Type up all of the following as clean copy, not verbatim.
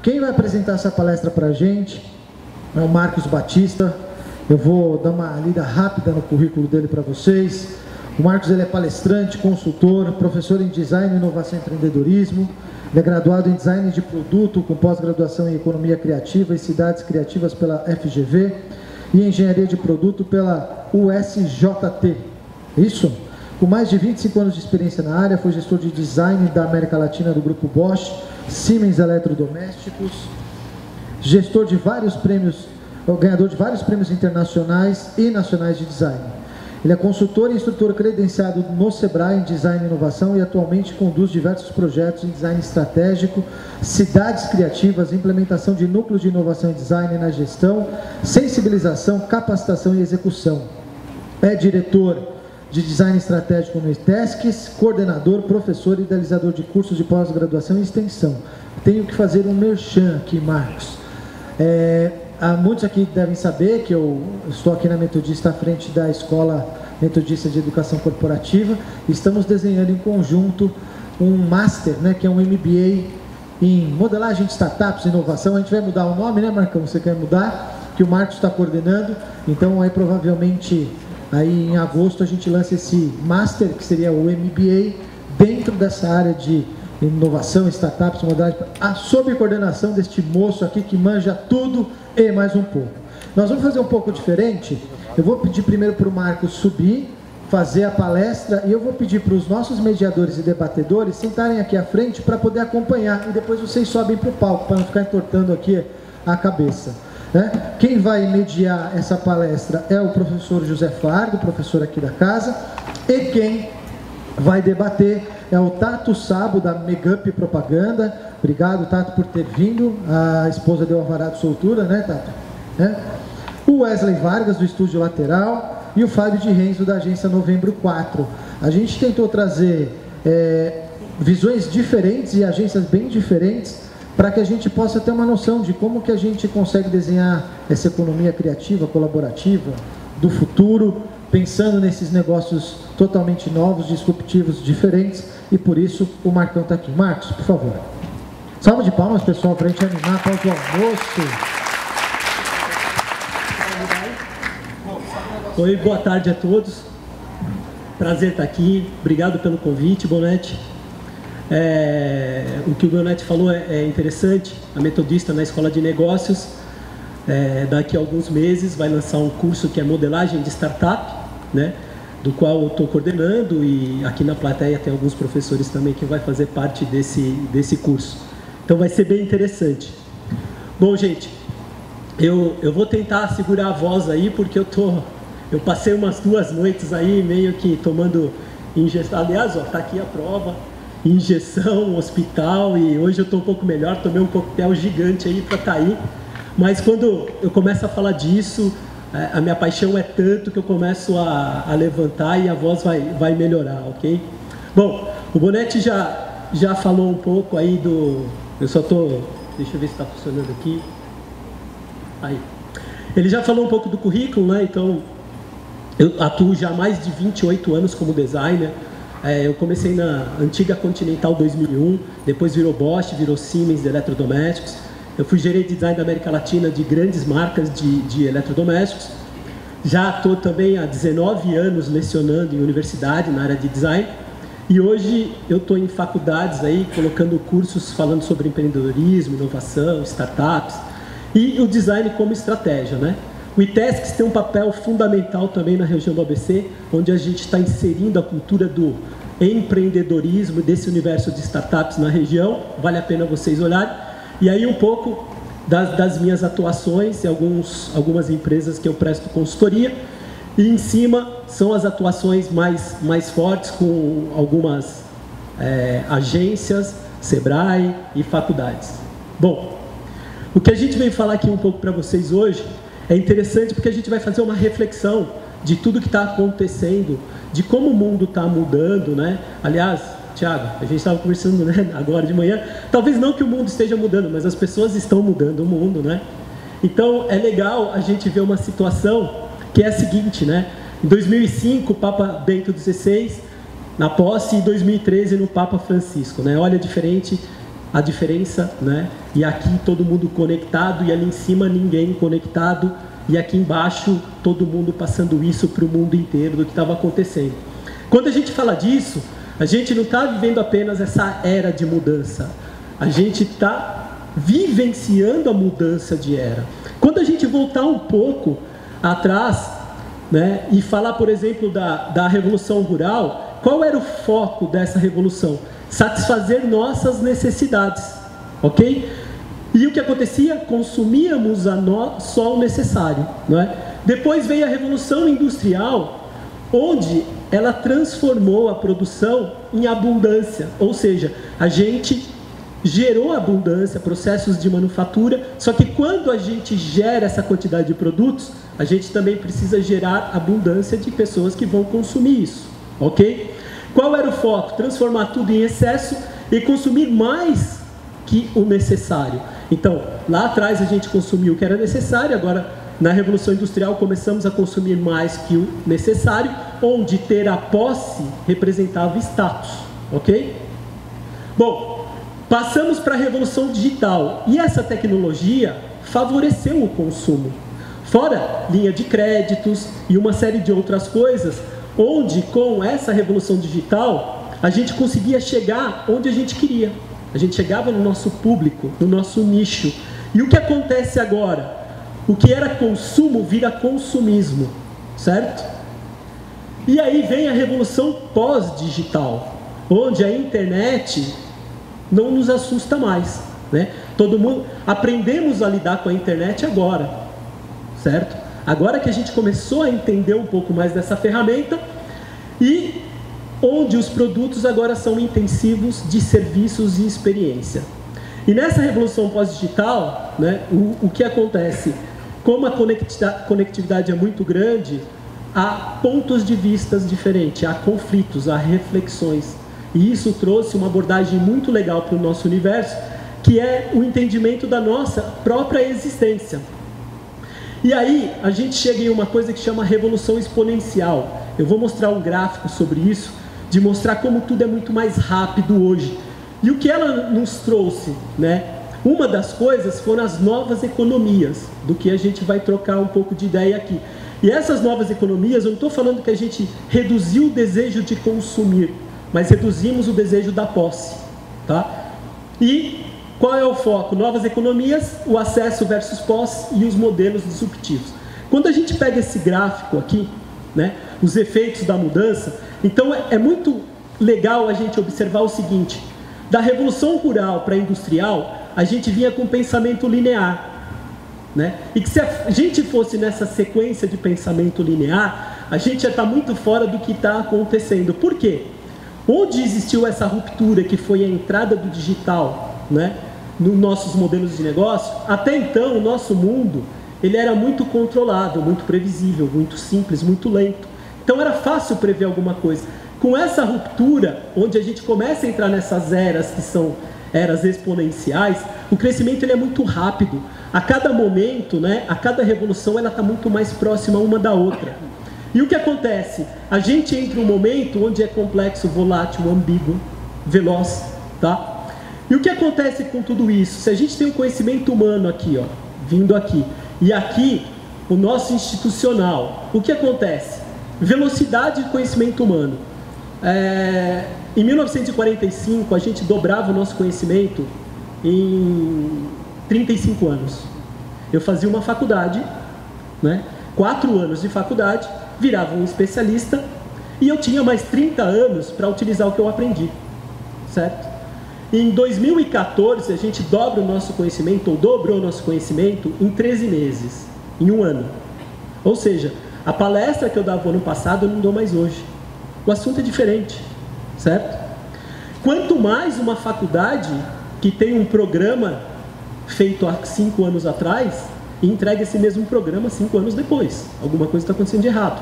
Quem vai apresentar essa palestra para a gente é o Marcos Batista. Eu vou dar uma lida rápida no currículo dele para vocês. O Marcos, ele é palestrante, consultor, professor em Design, Inovação e Empreendedorismo. Ele é graduado em Design de Produto, com pós-graduação em Economia Criativa e Cidades Criativas pela FGV e Engenharia de Produto pela USJT. Isso? Com mais de 25 anos de experiência na área, foi gestor de Design da América Latina do Grupo Bosch, Siemens Eletrodomésticos, gestor de vários prêmios, ganhador de vários prêmios internacionais e nacionais de Design. Ele é consultor e instrutor credenciado no Sebrae em Design e Inovação e atualmente conduz diversos projetos em Design Estratégico, Cidades Criativas, implementação de núcleos de inovação e design na gestão, sensibilização, capacitação e execução. É diretor de Design Estratégico no ITESCS, coordenador, professor e idealizador de cursos de pós-graduação e extensão. Tenho que fazer um merchan aqui, Marcos. Muitos aqui devem saber que eu estou aqui na Metodista, à frente da Escola Metodista de Educação Corporativa. Estamos desenhando em conjunto um Master, né, que é um MBA em Modelagem de Startups e Inovação. A gente vai mudar o nome, né, Marcão? Você quer mudar? Que o Marcos está coordenando. Então, aí provavelmente, aí em agosto, a gente lança esse Master, que seria o MBA, dentro dessa área de inovação, startups, modelagem, sob coordenação deste moço aqui que manja tudo e mais um pouco. Nós vamos fazer um pouco diferente. Eu vou pedir primeiro para o Marcos subir, fazer a palestra, e eu vou pedir para os nossos mediadores e debatedores sentarem aqui à frente para poder acompanhar, e depois vocês sobem para o palco, para não ficar entortando aqui a cabeça. Quem vai mediar essa palestra é o professor José Fardo, professor aqui da casa, e quem vai debater é o Tato Sabo, da Megup Propaganda. Obrigado, Tato, por ter vindo. A esposa deu alvará de soltura, né, Tato? O Wesley Vargas, do Estúdio Lateral, e o Fábio de Renzo, da agência Novembro 4. A gente tentou trazer visões diferentes e agências bem diferentes para que a gente possa ter uma noção de como que a gente consegue desenhar essa economia criativa, colaborativa, do futuro, pensando nesses negócios totalmente novos, disruptivos, diferentes, e por isso o Marcão está aqui. Marcos, por favor. Salva de palmas, pessoal, para a gente animar após o almoço. Oi, boa tarde a todos. Prazer estar aqui. Obrigado pelo convite, Bonetti. O que o Bonetti falou é interessante. A Metodista, na Escola de Negócios, daqui a alguns meses vai lançar um curso que é Modelagem de Startup, né, do qual eu estou coordenando, e aqui na plateia tem alguns professores também que vai fazer parte desse curso. Então vai ser bem interessante. Bom, gente, eu vou tentar segurar a voz aí, porque eu passei umas 2 noites aí meio que tomando injeção. Aliás, ó, tá aqui a prova, injeção, hospital, e hoje eu estou um pouco melhor, tomei um coquetel gigante aí para cair. Mas quando eu começo a falar disso, a minha paixão é tanto que eu começo a levantar e a voz vai melhorar, ok? Bom, o Bonetti já falou um pouco aí do... deixa eu ver se está funcionando aqui. Aí. Ele já falou um pouco do currículo, né? Então, eu atuo já há mais de 28 anos como designer. Eu comecei na antiga Continental 2001, depois virou Bosch, virou Siemens Eletrodomésticos. Eu fui gerente de design da América Latina de grandes marcas de eletrodomésticos. Já estou também há 19 anos lecionando em universidade na área de design. E hoje eu estou em faculdades aí, colocando cursos falando sobre empreendedorismo, inovação, startups e o design como estratégia, né? O ITESCS tem um papel fundamental também na região do ABC, onde a gente está inserindo a cultura do empreendedorismo, desse universo de startups na região. Vale a pena vocês olharem. E aí um pouco das minhas atuações e algumas empresas que eu presto consultoria. E em cima são as atuações mais fortes com algumas agências, Sebrae e faculdades. Bom, o que a gente veio falar aqui um pouco para vocês hoje é interessante porque a gente vai fazer uma reflexão de tudo que está acontecendo, de como o mundo está mudando, né? Aliás, Thiago, a gente estava conversando, né, agora de manhã, talvez não que o mundo esteja mudando, mas as pessoas estão mudando o mundo, né? Então, é legal a gente ver uma situação que é a seguinte, né? Em 2005, o Papa Bento XVI, na posse, e em 2013, no Papa Francisco, né? Olha, a diferença, né? E aqui todo mundo conectado, e ali em cima ninguém conectado, e aqui embaixo todo mundo passando isso para o mundo inteiro do que estava acontecendo. Quando a gente fala disso, a gente não está vivendo apenas essa era de mudança, a gente está vivenciando a mudança de era. Quando a gente voltar um pouco atrás, né, e falar, por exemplo, da Revolução Rural, qual era o foco dessa revolução? Satisfazer nossas necessidades, ok? E o que acontecia? Consumíamos só o necessário, não é? Depois veio a Revolução Industrial, onde ela transformou a produção em abundância, ou seja, a gente gerou abundância, processos de manufatura, só que quando a gente gera essa quantidade de produtos, a gente também precisa gerar abundância de pessoas que vão consumir isso, ok? Qual era o foco? Transformar tudo em excesso e consumir mais que o necessário. Então, lá atrás a gente consumiu o que era necessário, agora na Revolução Industrial começamos a consumir mais que o necessário, onde ter a posse representava status, ok? Bom, passamos para a Revolução Digital, e essa tecnologia favoreceu o consumo. Fora linha de créditos e uma série de outras coisas, onde com essa Revolução Digital, a gente conseguia chegar onde a gente queria. A gente chegava no nosso público, no nosso nicho. E o que acontece agora? O que era consumo vira consumismo, certo? E aí vem a revolução pós-digital, onde a internet não nos assusta mais, né? Todo mundo aprendemos a lidar com a internet agora, certo? Agora que a gente começou a entender um pouco mais dessa ferramenta, e onde os produtos agora são intensivos de serviços e experiência. E nessa revolução pós-digital, né, o que acontece? Como a conectividade é muito grande, há pontos de vistas diferentes, há conflitos, há reflexões. E isso trouxe uma abordagem muito legal para o nosso universo, que é o entendimento da nossa própria existência. E aí, a gente chega em uma coisa que chama revolução exponencial. Eu vou mostrar um gráfico sobre isso, de mostrar como tudo é muito mais rápido hoje. E o que ela nos trouxe, né? Uma das coisas foram as novas economias, do que a gente vai trocar um pouco de ideia aqui. E essas novas economias, eu não estou falando que a gente reduziu o desejo de consumir, mas reduzimos o desejo da posse, tá? E qual é o foco? Novas economias, o acesso versus posse e os modelos disruptivos. Quando a gente pega esse gráfico aqui, né, os efeitos da mudança, então é muito legal a gente observar o seguinte: da revolução rural para a industrial, a gente vinha com pensamento linear, né? E que se a gente fosse nessa sequência de pensamento linear, a gente já está muito fora do que está acontecendo. Por quê? Onde existiu essa ruptura, que foi a entrada do digital, né, nos nossos modelos de negócio, até então o nosso mundo ele era muito controlado, muito previsível, muito simples, muito lento. Então era fácil prever alguma coisa. Com essa ruptura, onde a gente começa a entrar nessas eras que são eras exponenciais, o crescimento ele é muito rápido. A cada momento, né, a cada revolução, ela está muito mais próxima uma da outra. E o que acontece? A gente entra em um momento onde é complexo, volátil, ambíguo, veloz, tá? E o que acontece com tudo isso? Se a gente tem um conhecimento humano aqui, ó, vindo aqui, e aqui o nosso institucional, o que acontece? Velocidade de conhecimento humano. Em 1945, a gente dobrava o nosso conhecimento em 35 anos. Eu fazia uma faculdade, né, 4 anos de faculdade, virava um especialista, e eu tinha mais 30 anos para utilizar o que eu aprendi, certo? Em 2014, a gente dobra o nosso conhecimento, ou dobrou o nosso conhecimento, em 13 meses, em um ano. Ou seja, a palestra que eu dava ano passado, eu não dou mais hoje. O assunto é diferente, certo? Quanto mais uma faculdade que tem um programa feito há 5 anos atrás, e entrega esse mesmo programa 5 anos depois. Alguma coisa está acontecendo de errado,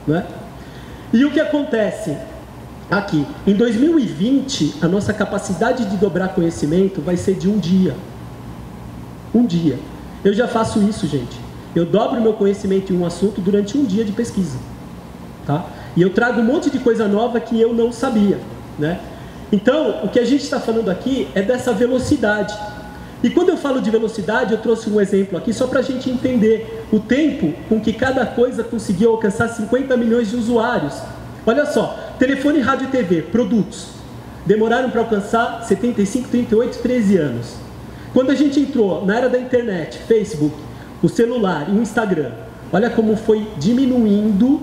né? E o que acontece aqui? Em 2020, a nossa capacidade de dobrar conhecimento vai ser de um dia. Um dia. Eu já faço isso, gente. Eu dobro o meu conhecimento em um assunto durante um dia de pesquisa, tá? E eu trago um monte de coisa nova que eu não sabia, né? Então, o que a gente está falando aqui é dessa velocidade. E quando eu falo de velocidade, eu trouxe um exemplo aqui só para a gente entender o tempo com que cada coisa conseguiu alcançar 50 milhões de usuários. Olha só, telefone, rádio e TV, produtos, demoraram para alcançar 75, 38, 13 anos. Quando a gente entrou na era da internet, Facebook, o celular e o Instagram, olha como foi diminuindo,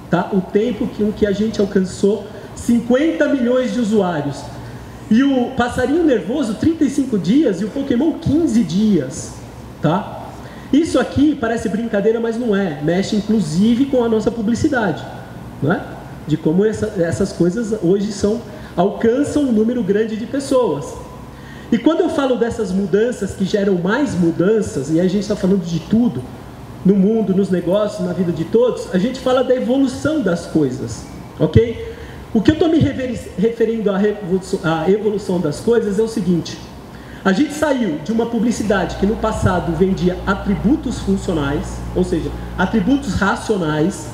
tá, o tempo que a gente alcançou 50 milhões de usuários. E o passarinho nervoso, 35 dias, e o Pokémon, 15 dias, tá? Isso aqui parece brincadeira, mas não é. Mexe, inclusive, com a nossa publicidade, não é? De como essas coisas hoje alcançam um número grande de pessoas. E quando eu falo dessas mudanças que geram mais mudanças, e a gente está falando de tudo, no mundo, nos negócios, na vida de todos, a gente fala da evolução das coisas, ok? O que eu estou me referindo à evolução das coisas é o seguinte: a gente saiu de uma publicidade que no passado vendia atributos funcionais, ou seja, atributos racionais,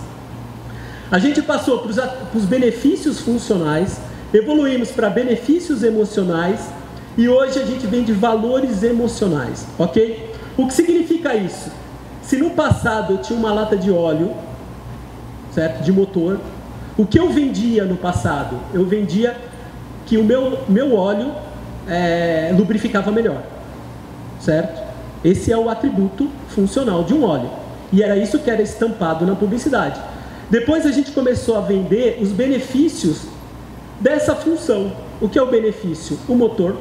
a gente passou para os benefícios funcionais, evoluímos para benefícios emocionais e hoje a gente vende valores emocionais, ok? O que significa isso? Se no passado eu tinha uma lata de óleo, certo, de motor, o que eu vendia no passado? Eu vendia que o meu óleo lubrificava melhor, certo? Esse é o atributo funcional de um óleo. E era isso que era estampado na publicidade. Depois a gente começou a vender os benefícios dessa função. O que é o benefício? O motor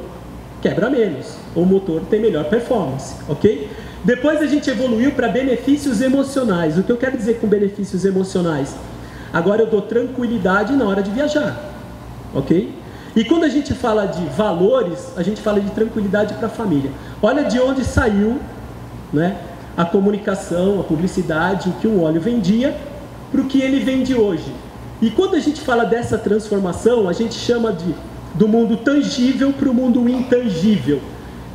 quebra menos, ou o motor tem melhor performance, ok? Depois a gente evoluiu para benefícios emocionais. O que eu quero dizer com benefícios emocionais? Agora eu dou tranquilidade na hora de viajar, ok? E quando a gente fala de valores, a gente fala de tranquilidade para a família. Olha de onde saiu, né, a comunicação, a publicidade, o que um óleo vendia, para o que ele vende hoje. E quando a gente fala dessa transformação, a gente chama do mundo tangível para o mundo intangível,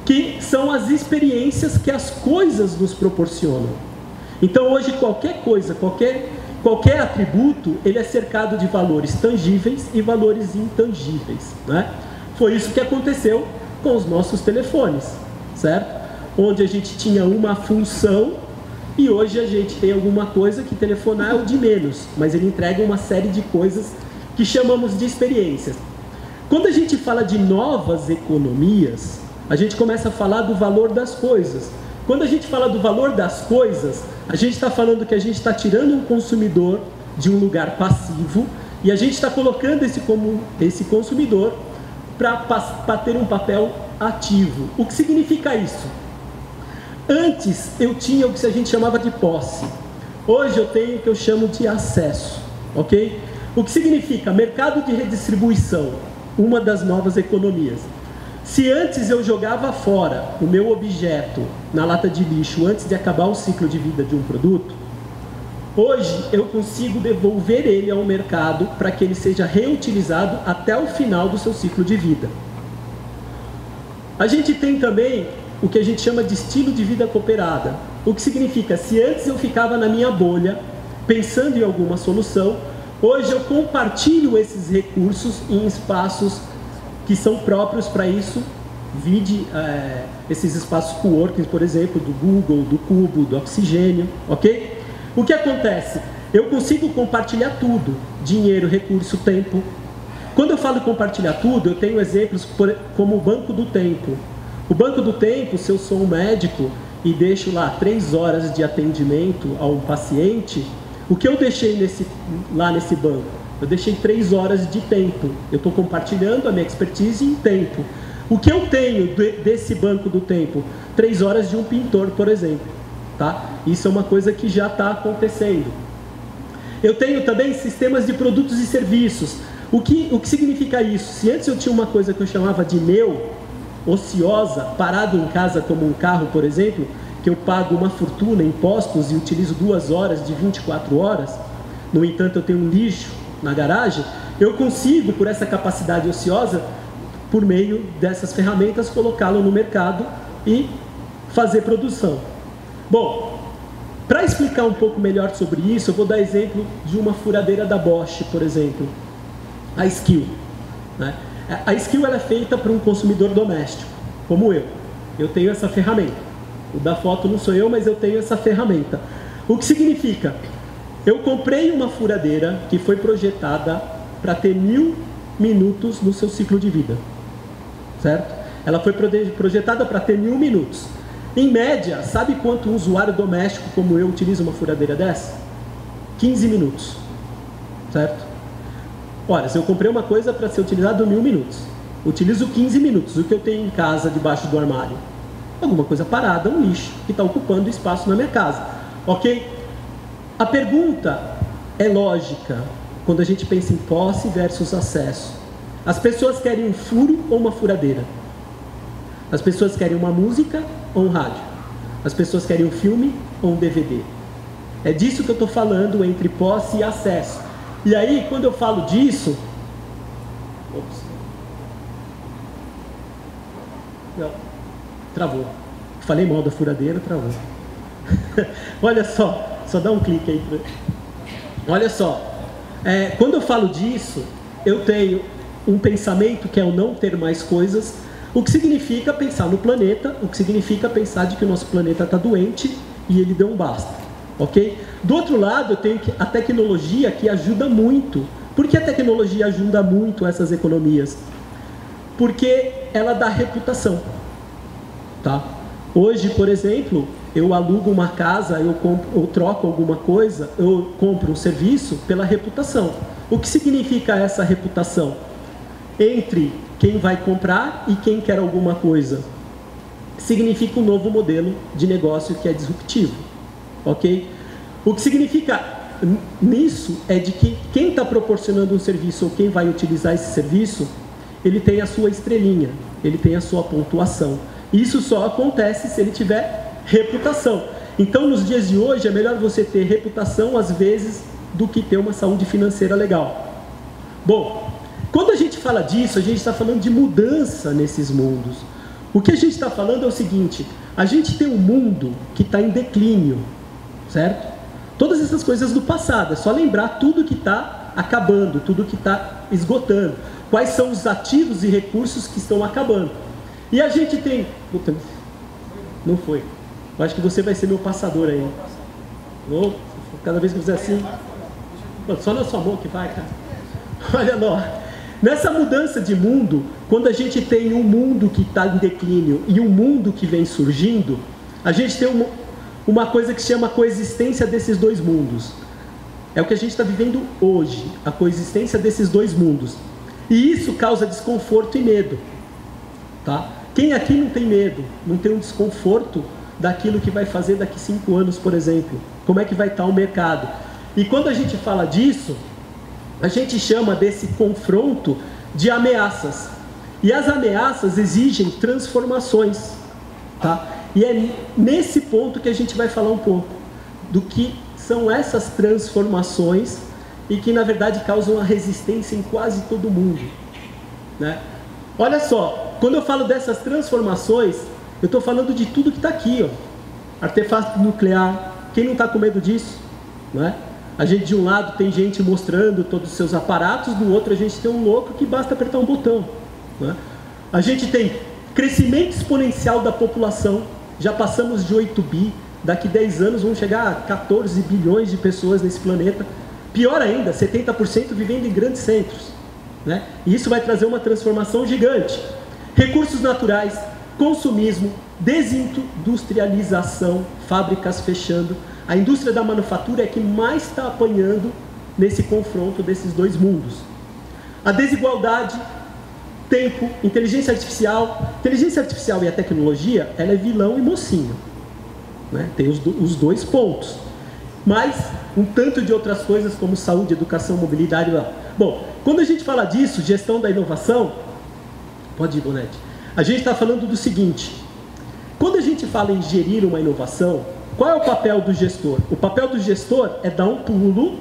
que são as experiências que as coisas nos proporcionam. Então hoje qualquer coisa, qualquer atributo, ele é cercado de valores tangíveis e valores intangíveis, né? Foi isso que aconteceu com os nossos telefones, certo? Onde a gente tinha uma função e hoje a gente tem alguma coisa que telefonar é o de menos, mas ele entrega uma série de coisas que chamamos de experiências. Quando a gente fala de novas economias, a gente começa a falar do valor das coisas. Quando a gente fala do valor das coisas, a gente está falando que a gente está tirando um consumidor de um lugar passivo e a gente está colocando esse consumidor para ter um papel ativo. O que significa isso? Antes eu tinha o que a gente chamava de posse. Hoje eu tenho o que eu chamo de acesso, ok? O que significa mercado de redistribuição, uma das novas economias. Se antes eu jogava fora o meu objeto na lata de lixo antes de acabar o ciclo de vida de um produto, hoje eu consigo devolver ele ao mercado para que ele seja reutilizado até o final do seu ciclo de vida. A gente tem também o que a gente chama de estilo de vida cooperada. O que significa, se antes eu ficava na minha bolha pensando em alguma solução, hoje eu compartilho esses recursos em espaços que são próprios para isso, vide esses espaços coworking, por exemplo, do Google, do Cubo, do Oxigênio, ok? O que acontece? Eu consigo compartilhar tudo, dinheiro, recurso, tempo. Quando eu falo compartilhar tudo, eu tenho exemplos como o Banco do Tempo. O Banco do Tempo, se eu sou um médico e deixo lá 3 horas de atendimento a um paciente, o que eu deixei lá nesse banco? Eu deixei 3 horas de tempo. Eu estou compartilhando a minha expertise em tempo. O que eu tenho desse banco do tempo? 3 horas de um pintor, por exemplo. Tá? Isso é uma coisa que já está acontecendo. Eu tenho também sistemas de produtos e serviços. O que significa isso? Se antes eu tinha uma coisa que eu chamava de ociosa, parado em casa como um carro, por exemplo, que eu pago uma fortuna em impostos e utilizo 2 horas de 24 horas, no entanto eu tenho um lixo na garagem, eu consigo, por essa capacidade ociosa, por meio dessas ferramentas, colocá-lo no mercado e fazer produção. Bom, para explicar um pouco melhor sobre isso, eu vou dar exemplo de uma furadeira da Bosch, por exemplo, a Skill, né? A skill ela é feita para um consumidor doméstico, como eu. Eu tenho essa ferramenta. O da foto não sou eu, mas eu tenho essa ferramenta. O que significa? Eu comprei uma furadeira que foi projetada para ter 1000 minutos no seu ciclo de vida. Certo? Ela foi projetada para ter 1000 minutos. Em média, sabe quanto um usuário doméstico como eu utiliza uma furadeira dessa? 15 minutos. Certo? Ora, se eu comprei uma coisa para ser utilizada 1000 minutos, utilizo 15 minutos. O que eu tenho em casa debaixo do armário? Alguma coisa parada, um lixo, que está ocupando espaço na minha casa. Ok? A pergunta é lógica quando a gente pensa em posse versus acesso. As pessoas querem um furo ou uma furadeira? As pessoas querem uma música ou um rádio? As pessoas querem um filme ou um DVD? É disso que eu estou falando entre posse e acesso. E aí, quando eu falo disso... Ops. Não. Travou. Falei mal da furadeira, travou. Olha só dá um clique aí. Olha só. Quando eu falo disso, eu tenho um pensamento que é o não ter mais coisas, o que significa pensar no planeta, o que significa pensar de que o nosso planeta está doente e ele deu um basta. Ok? Do outro lado, eu tenho a tecnologia que ajuda muito. Por que a tecnologia ajuda muito essas economias? Porque ela dá reputação. Tá? Hoje, por exemplo, eu alugo uma casa, eu troco alguma coisa, eu compro um serviço pela reputação. O que significa essa reputação? Entre quem vai comprar e quem quer alguma coisa. Significa um novo modelo de negócio que é disruptivo. Ok? O que significa nisso é de que quem está proporcionando um serviço ou quem vai utilizar esse serviço, ele tem a sua estrelinha, ele tem a sua pontuação. Isso só acontece se ele tiver reputação. Então, nos dias de hoje, é melhor você ter reputação, às vezes, do que ter uma saúde financeira legal. Bom, quando a gente fala disso, a gente está falando de mudança nesses mundos. O que a gente está falando é o seguinte: a gente tem um mundo que está em declínio, certo? Todas essas coisas do passado, é só lembrar tudo que está acabando, tudo que está esgotando. Quais são os ativos e recursos que estão acabando. E a gente tem... Puta, não foi. Eu acho que você vai ser meu passador aí. Cada vez que fizer assim... Só na sua mão que vai, cara. Olha lá. Nessa mudança de mundo, quando a gente tem um mundo que está em declínio e um mundo que vem surgindo, a gente tem uma coisa que se chama coexistência desses dois mundos. É o que a gente está vivendo hoje, a coexistência desses dois mundos. E isso causa desconforto e medo. Tá? Quem aqui não tem medo, não tem um desconforto daquilo que vai fazer daqui 5 anos, por exemplo? Como é que vai estar o mercado? E quando a gente fala disso, a gente chama desse confronto de ameaças. E as ameaças exigem transformações. Tá? E é nesse ponto que a gente vai falar um pouco do que são essas transformações e que, na verdade, causam uma resistência em quase todo mundo. Né? Olha só, quando eu falo dessas transformações, eu estou falando de tudo que está aqui. Ó. Artefato nuclear, quem não está com medo disso? Não é? A gente, de um lado, tem gente mostrando todos os seus aparatos, do outro a gente tem um louco que basta apertar um botão. Não é? A gente tem crescimento exponencial da população, já passamos de 8 bi, daqui 10 anos vão chegar a 14 bilhões de pessoas nesse planeta. Pior ainda, 70% vivendo em grandes centros. Né? E isso vai trazer uma transformação gigante. Recursos naturais, consumismo, desindustrialização, fábricas fechando. A indústria da manufatura é que mais está apanhando nesse confronto desses dois mundos. A desigualdade, tempo, inteligência artificial. Inteligência artificial e a tecnologia, ela é vilão e mocinho. Né? Tem os dois pontos. Mas um tanto de outras coisas como saúde, educação, mobilidade. Bom, quando a gente fala disso, gestão da inovação, pode ir, Bonetti, a gente está falando do seguinte: quando a gente fala em gerir uma inovação, qual é o papel do gestor? O papel do gestor é dar um pulo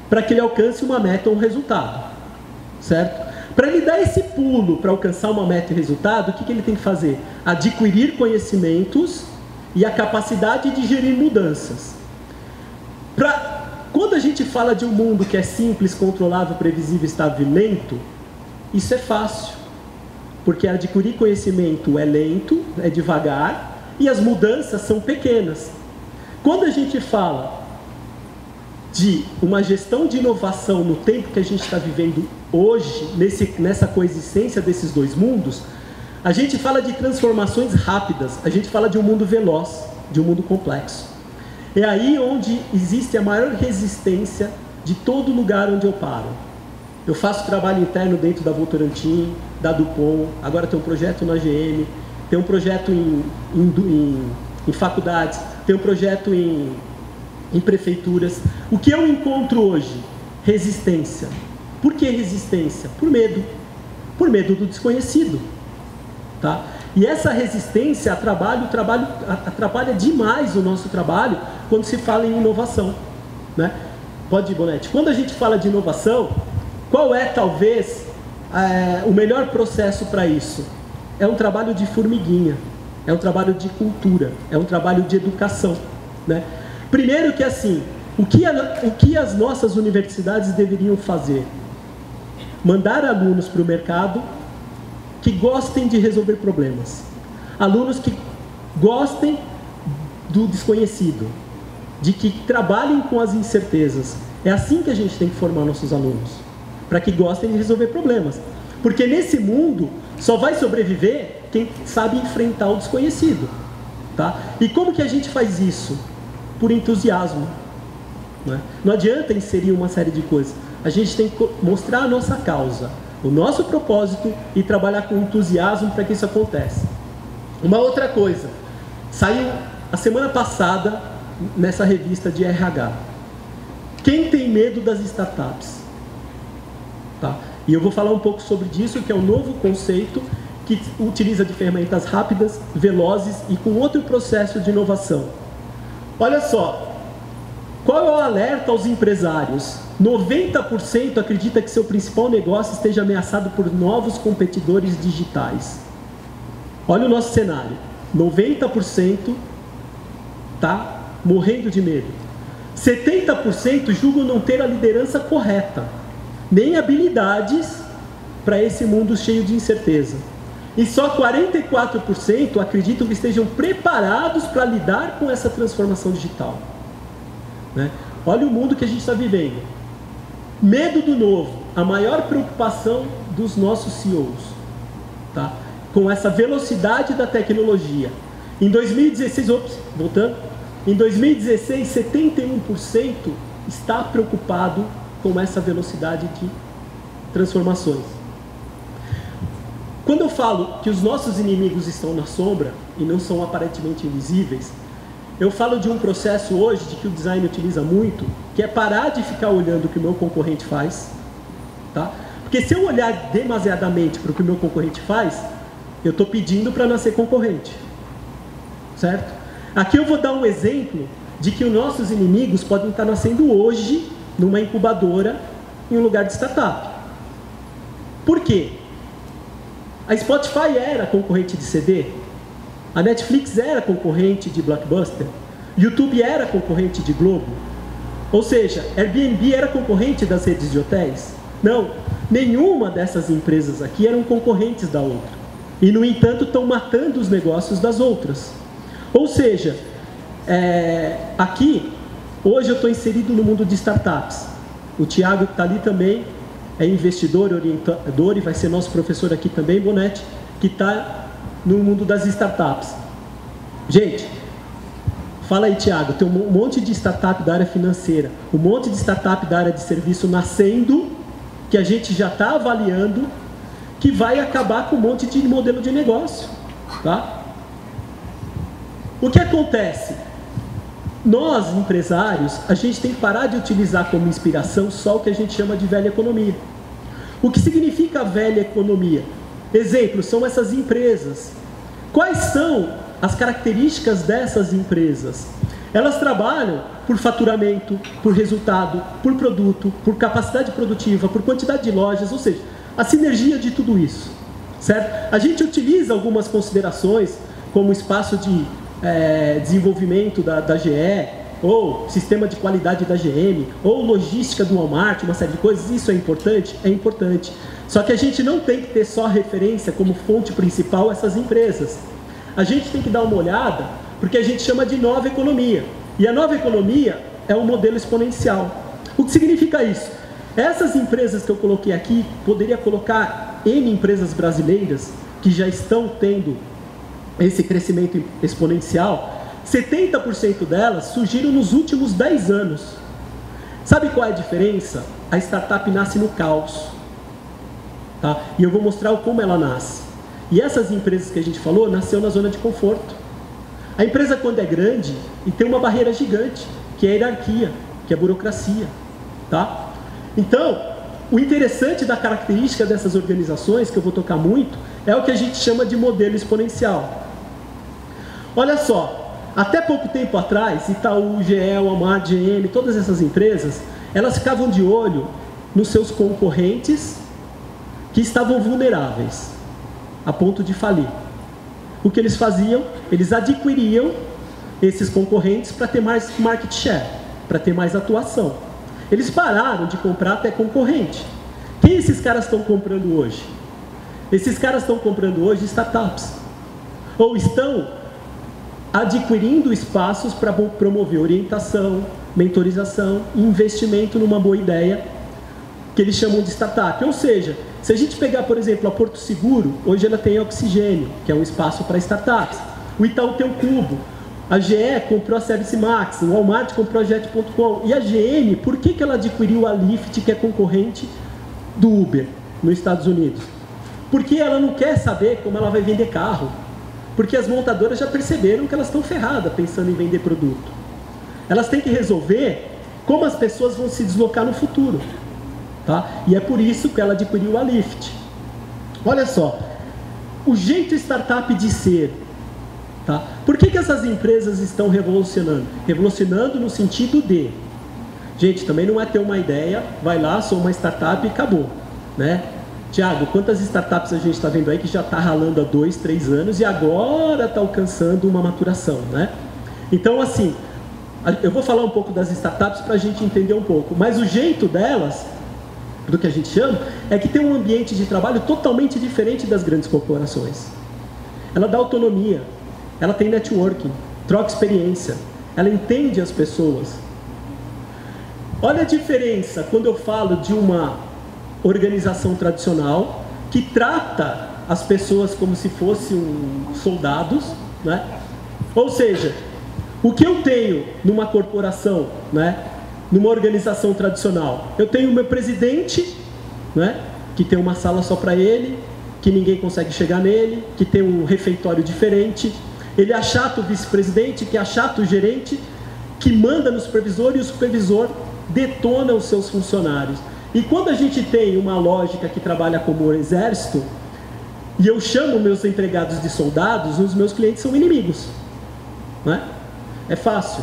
para que ele alcance uma meta ou um resultado, certo? Para ele dar esse pulo para alcançar uma meta e resultado, o que ele tem que fazer? Adquirir conhecimentos e a capacidade de gerir mudanças. Quando a gente fala de um mundo que é simples, controlável, previsível, estável e lento, isso é fácil. porque adquirir conhecimento é lento, é devagar, e as mudanças são pequenas. Quando a gente fala de uma gestão de inovação no tempo que a gente está vivendo hoje, nessa coexistência desses dois mundos, a gente fala de transformações rápidas, a gente fala de um mundo veloz, de um mundo complexo. É aí onde existe a maior resistência de todo lugar onde eu paro. Eu faço trabalho interno dentro da Votorantim, da Dupont, agora tem um projeto na GM, tem um projeto em faculdades, tem um projeto em prefeituras. O que eu encontro hoje? Resistência. Por que resistência? Por medo. Por medo do desconhecido. Tá? E essa resistência atrapalha demais o nosso trabalho quando se fala em inovação. Né? Pode ir, Bonetti. Quando a gente fala de inovação, qual é talvez o melhor processo para isso? É um trabalho de formiguinha, é um trabalho de cultura, é um trabalho de educação. Né? Primeiro que assim, o que as nossas universidades deveriam fazer? Mandar alunos para o mercado que gostem de resolver problemas. Alunos que gostem do desconhecido, de que trabalhem com as incertezas. É assim que a gente tem que formar nossos alunos, para que gostem de resolver problemas. Porque nesse mundo só vai sobreviver quem sabe enfrentar o desconhecido. Tá? E como que a gente faz isso? Por entusiasmo. Né? Não adianta inserir uma série de coisas. A gente tem que mostrar a nossa causa, o nosso propósito e trabalhar com entusiasmo para que isso aconteça. Uma outra coisa, saiu a semana passada nessa revista de RH. Quem tem medo das startups? Tá? E eu vou falar um pouco sobre isso, que é um novo conceito que utiliza de ferramentas rápidas, velozes e com outro processo de inovação. Olha só, qual é o alerta aos empresários? 90% acredita que seu principal negócio esteja ameaçado por novos competidores digitais. Olha o nosso cenário. 90% está morrendo de medo. 70% julgam não ter a liderança correta, nem habilidades para esse mundo cheio de incerteza. E só 44% acreditam que estejam preparados para lidar com essa transformação digital. Né? Olha o mundo que a gente está vivendo. Medo do novo, a maior preocupação dos nossos CEOs. Tá? Com essa velocidade da tecnologia. Em 2016, voltando. Em 2016, 71% está preocupado com essa velocidade de transformações. Quando eu falo que os nossos inimigos estão na sombra e não são aparentemente invisíveis, eu falo de um processo hoje de que o design utiliza muito, que é parar de ficar olhando o que o meu concorrente faz. Tá? Porque se eu olhar demasiadamente para o que o meu concorrente faz, eu estou pedindo para nascer concorrente. Certo? Aqui eu vou dar um exemplo de que os nossos inimigos podem estar nascendo hoje numa incubadora em um lugar de startup. Por quê? A Spotify era concorrente de CD, a Netflix era concorrente de Blockbuster, YouTube era concorrente de Globo, ou seja, Airbnb era concorrente das redes de hotéis? Não, nenhuma dessas empresas aqui eram concorrentes da outra. E, no entanto, estão matando os negócios das outras. Ou seja, aqui, hoje eu estou inserido no mundo de startups. O Thiago que está ali também é investidor, orientador e vai ser nosso professor aqui também, Bonetti, que está no mundo das startups. Gente, fala aí, Thiago, tem um monte de startup da área financeira, um monte de startup da área de serviço nascendo, que a gente já está avaliando, que vai acabar com um monte de modelo de negócio. Tá? O que acontece? Nós, empresários, a gente tem que parar de utilizar como inspiração só o que a gente chama de velha economia. O que significa a velha economia? Exemplo, são essas empresas. Quais são as características dessas empresas? Elas trabalham por faturamento, por resultado, por produto, por capacidade produtiva, por quantidade de lojas, ou seja, a sinergia de tudo isso. Certo? A gente utiliza algumas considerações como espaço de desenvolvimento da GE, ou sistema de qualidade da GM, ou logística do Walmart, uma série de coisas, isso é importante? É importante. Só que a gente não tem que ter só referência como fonte principal essas empresas. A gente tem que dar uma olhada, porque a gente chama de nova economia. E a nova economia é um modelo exponencial. O que significa isso? Essas empresas que eu coloquei aqui, poderia colocar N empresas brasileiras que já estão tendo esse crescimento exponencial, 70% delas surgiram nos últimos 10 anos. Sabe qual é a diferença? A startup nasce no caos. Tá? E eu vou mostrar como ela nasce. E essas empresas que a gente falou, nasceu na zona de conforto. A empresa, quando é grande, e tem uma barreira gigante, que é a hierarquia, que é a burocracia. Tá? Então, o interessante da característica dessas organizações, que eu vou tocar muito, é o que a gente chama de modelo exponencial. Olha só, até pouco tempo atrás, Itaú, GE, Walmart, GM, todas essas empresas, elas ficavam de olho nos seus concorrentes que estavam vulneráveis, a ponto de falir. O que eles faziam? Eles adquiriam esses concorrentes para ter mais market share, para ter mais atuação. Eles pararam de comprar até concorrente. Quem esses caras estão comprando hoje? Esses caras estão comprando hoje startups. Ou estão adquirindo espaços para promover orientação, mentorização e investimento numa boa ideia, que eles chamam de startup. Ou seja, se a gente pegar, por exemplo, a Porto Seguro, hoje ela tem a Oxigênio, que é um espaço para startups. O Itaú tem o Cubo. A GE comprou a Service Max, o Walmart comprou a Jet.com. E a GM, por que ela adquiriu a Lyft, que é concorrente do Uber, nos Estados Unidos? Porque ela não quer saber como ela vai vender carro. Porque as montadoras já perceberam que elas estão ferradas pensando em vender produto. Elas têm que resolver como as pessoas vão se deslocar no futuro. Tá? E é por isso que ela adquiriu a Lyft. Olha só, o jeito startup de ser. Tá? Por que essas empresas estão revolucionando? Revolucionando no sentido de... Gente, também não é ter uma ideia, vai lá, sou uma startup e acabou. Né? Tiago, quantas startups a gente está vendo aí que já está ralando há 2, 3 anos e agora está alcançando uma maturação, né? Então, assim, eu vou falar um pouco das startups para a gente entender um pouco, mas o jeito delas, do que a gente chama, é que tem um ambiente de trabalho totalmente diferente das grandes corporações. Ela dá autonomia, ela tem networking, troca experiência, ela entende as pessoas. Olha a diferença quando eu falo de uma organização tradicional que trata as pessoas como se fossem soldados, né? Ou seja, o que eu tenho numa corporação, né? Numa organização tradicional, eu tenho o meu presidente, né? Que tem uma sala só para ele, que ninguém consegue chegar nele, que tem um refeitório diferente, ele achata o vice-presidente, que achata o gerente, que manda no supervisor e o supervisor detona os seus funcionários. E quando a gente tem uma lógica que trabalha como exército, e eu chamo meus empregados de soldados, os meus clientes são inimigos. Né? É fácil.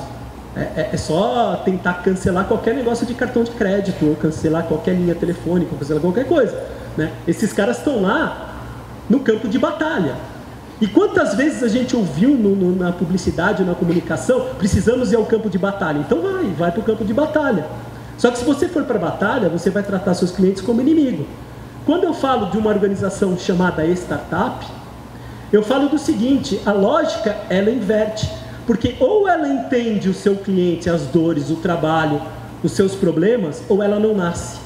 É só tentar cancelar qualquer negócio de cartão de crédito, ou cancelar qualquer linha telefônica, ou cancelar qualquer coisa. Né? Esses caras estão lá no campo de batalha. E quantas vezes a gente ouviu na publicidade, na comunicação, precisamos ir ao campo de batalha. Então vai para o campo de batalha. Só que se você for para a batalha, você vai tratar seus clientes como inimigo. Quando eu falo de uma organização chamada startup, eu falo do seguinte, a lógica, ela inverte. Porque ou ela entende o seu cliente, as dores, o trabalho, os seus problemas, ou ela não nasce.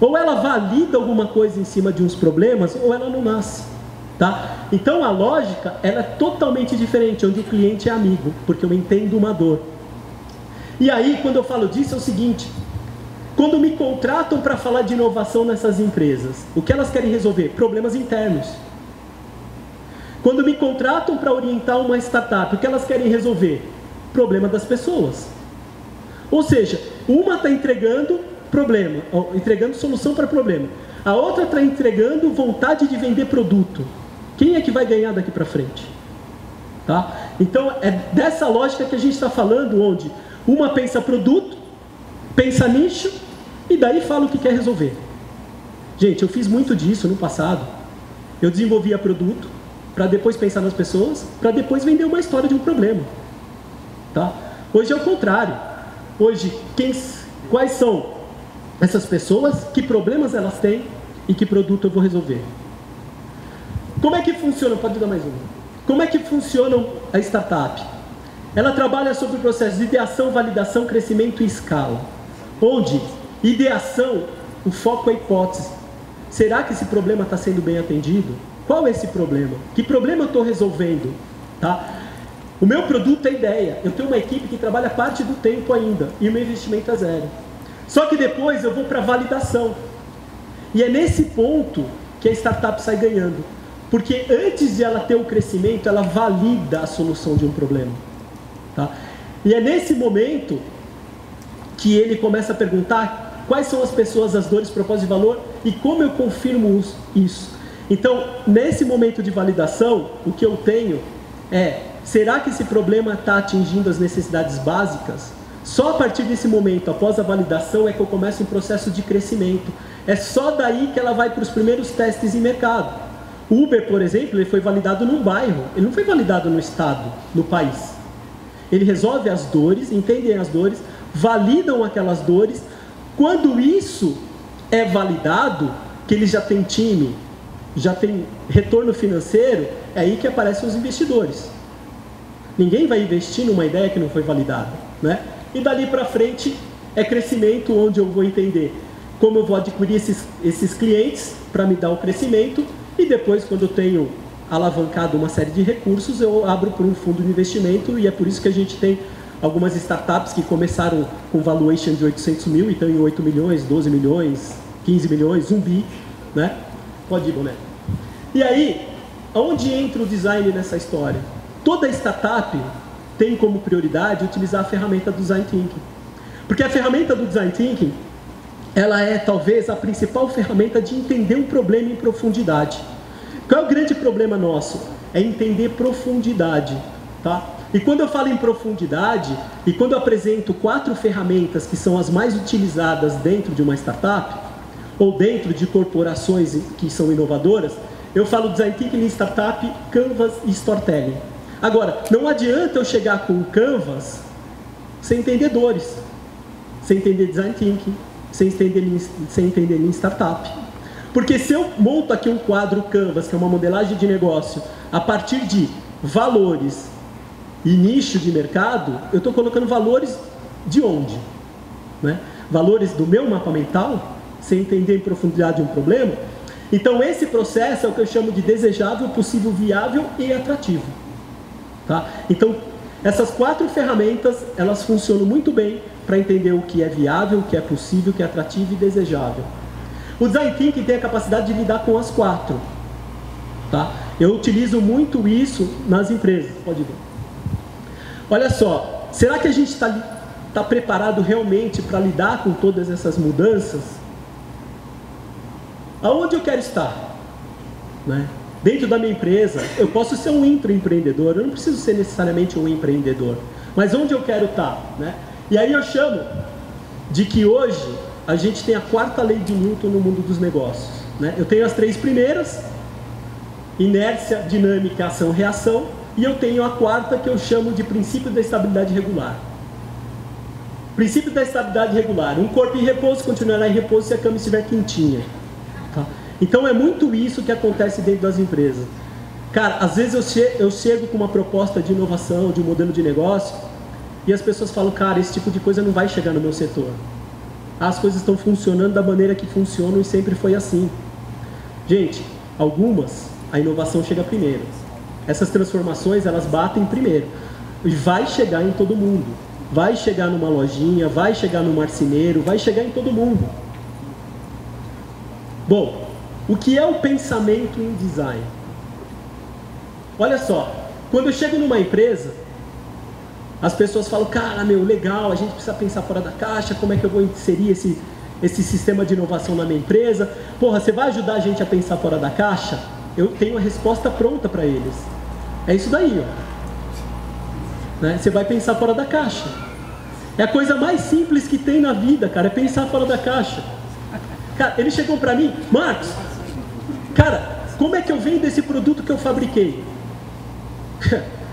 Ou ela valida alguma coisa em cima de uns problemas, ou ela não nasce. Tá? Então a lógica, ela é totalmente diferente, onde o cliente é amigo, porque eu entendo uma dor. E aí, quando eu falo disso, é o seguinte, quando me contratam para falar de inovação nessas empresas, o que elas querem resolver? Problemas internos. Quando me contratam para orientar uma startup, o que elas querem resolver? Problema das pessoas. Ou seja, uma está entregando problema, entregando solução para problema. A outra está entregando vontade de vender produto. Quem é que vai ganhar daqui para frente? Tá? Então, é dessa lógica que a gente está falando, onde uma pensa produto, pensa nicho, e daí fala o que quer resolver. Gente, eu fiz muito disso no passado. Eu desenvolvia produto, para depois pensar nas pessoas, para depois vender uma história de um problema. Tá? Hoje é o contrário. Hoje, quais são essas pessoas, que problemas elas têm e que produto eu vou resolver? Como é que funciona? Pode dar mais uma. Como é que funciona a startup? Ela trabalha sobre o processo de ideação, validação, crescimento e escala. Onde ideação, o foco é a hipótese. Será que esse problema está sendo bem atendido? Qual é esse problema? Que problema eu estou resolvendo? Tá? O meu produto é ideia. Eu tenho uma equipe que trabalha parte do tempo ainda e o meu investimento é zero. Só que depois eu vou para a validação. E é nesse ponto que a startup sai ganhando. Porque antes de ela ter o crescimento, ela valida a solução de um problema. Tá? E é nesse momento que ele começa a perguntar quais são as pessoas, as dores, propósito e valor e como eu confirmo isso. Então, nesse momento de validação, o que eu tenho é, será que esse problema está atingindo as necessidades básicas? Só a partir desse momento, após a validação, é que eu começo um processo de crescimento. É só daí que ela vai para os primeiros testes em mercado. O Uber, por exemplo, ele foi validado num bairro, ele não foi validado no estado, no país. Ele resolve as dores, entendem as dores, validam aquelas dores. Quando isso é validado, que ele já tem time, já tem retorno financeiro, é aí que aparecem os investidores. Ninguém vai investir numa ideia que não foi validada, né? E dali para frente é crescimento, onde eu vou entender como eu vou adquirir esses clientes para me dar o crescimento. E depois, quando eu tenho alavancado uma série de recursos, eu abro para um fundo de investimento, e é por isso que a gente tem algumas startups que começaram com valuation de 800 mil e estão em 8 milhões, 12 milhões, 15 milhões, 1 bi, né? Pode ir, boné. E aí, onde entra o design nessa história? Toda startup tem como prioridade utilizar a ferramenta do Design Thinking. Porque a ferramenta do Design Thinking, ela é talvez a principal ferramenta de entender um problema em profundidade. Qual é o grande problema nosso? É entender profundidade, tá? E quando eu falo em profundidade, e quando eu apresento 4 ferramentas que são as mais utilizadas dentro de uma startup, ou dentro de corporações que são inovadoras, eu falo Design Thinking em Startup, Canvas e Storytelling. Agora, não adianta eu chegar com Canvas sem entender dores, sem entender Design Thinking, sem entender em startup. Porque se eu monto aqui um quadro Canvas, que é uma modelagem de negócio, a partir de valores e nicho de mercado, eu estou colocando valores de onde? Né? Valores do meu mapa mental, sem entender em profundidade um problema. Então esse processo é o que eu chamo de desejável, possível, viável e atrativo. Tá? Então essas 4 ferramentas, elas funcionam muito bem para entender o que é viável, o que é possível, o que é atrativo e desejável. O Design Thinking tem a capacidade de lidar com as 4. Tá? Eu utilizo muito isso nas empresas. Pode ver. Olha só, será que a gente está preparado realmente para lidar com todas essas mudanças? Aonde eu quero estar? Né? Dentro da minha empresa, eu posso ser um intraempreendedor, eu não preciso ser necessariamente um empreendedor. Mas onde eu quero estar? Né? E aí eu chamo de que hoje a gente tem a 4ª lei de Newton no mundo dos negócios. Né? Eu tenho as 3 primeiras, inércia, dinâmica, ação, reação, e eu tenho a 4ª que eu chamo de princípio da estabilidade regular. Princípio da estabilidade regular, um corpo em repouso continuará em repouso se a cama estiver quentinha. Tá? Então é muito isso que acontece dentro das empresas. Cara, às vezes eu chego com uma proposta de inovação, de um modelo de negócio, e as pessoas falam, cara, esse tipo de coisa não vai chegar no meu setor. As coisas estão funcionando da maneira que funcionam e sempre foi assim. Gente, algumas, a inovação chega primeiro. Essas transformações, elas batem primeiro. E vai chegar em todo mundo. Vai chegar numa lojinha, vai chegar no marceneiro, vai chegar em todo mundo. Bom, o que é o pensamento em design? Olha só, quando eu chego numa empresa, as pessoas falam, cara, meu, legal, a gente precisa pensar fora da caixa, como é que eu vou inserir esse sistema de inovação na minha empresa? Porra, você vai ajudar a gente a pensar fora da caixa? Eu tenho a resposta pronta para eles. É isso daí, ó. Né? Você vai pensar fora da caixa. É a coisa mais simples que tem na vida, cara, é pensar fora da caixa. Cara, eles chegam para mim, Marcos, cara, como é que eu vendo esse produto que eu fabriquei?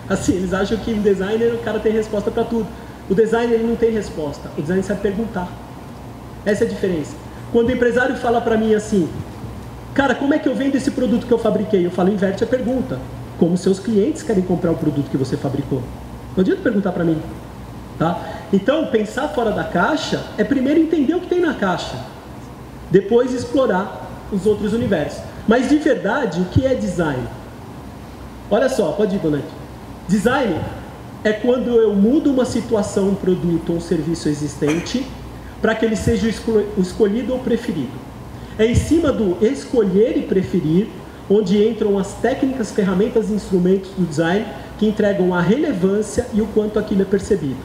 Assim, eles acham que em designer o cara tem resposta para tudo. O design ele não tem resposta, o design sabe perguntar. Essa é a diferença. Quando o empresário fala para mim assim, cara, como é que eu vendo esse produto que eu fabriquei? Eu falo, inverte a pergunta. Como seus clientes querem comprar o produto que você fabricou? Não adianta perguntar para mim. Tá? Então, pensar fora da caixa é primeiro entender o que tem na caixa. Depois explorar os outros universos. Mas de verdade, o que é design? Olha só, pode ir, Bonete. Design é quando eu mudo uma situação, um produto ou um serviço existente para que ele seja escolhido ou preferido. É em cima do escolher e preferir onde entram as técnicas, ferramentas e instrumentos do design que entregam a relevância e o quanto aquilo é percebido.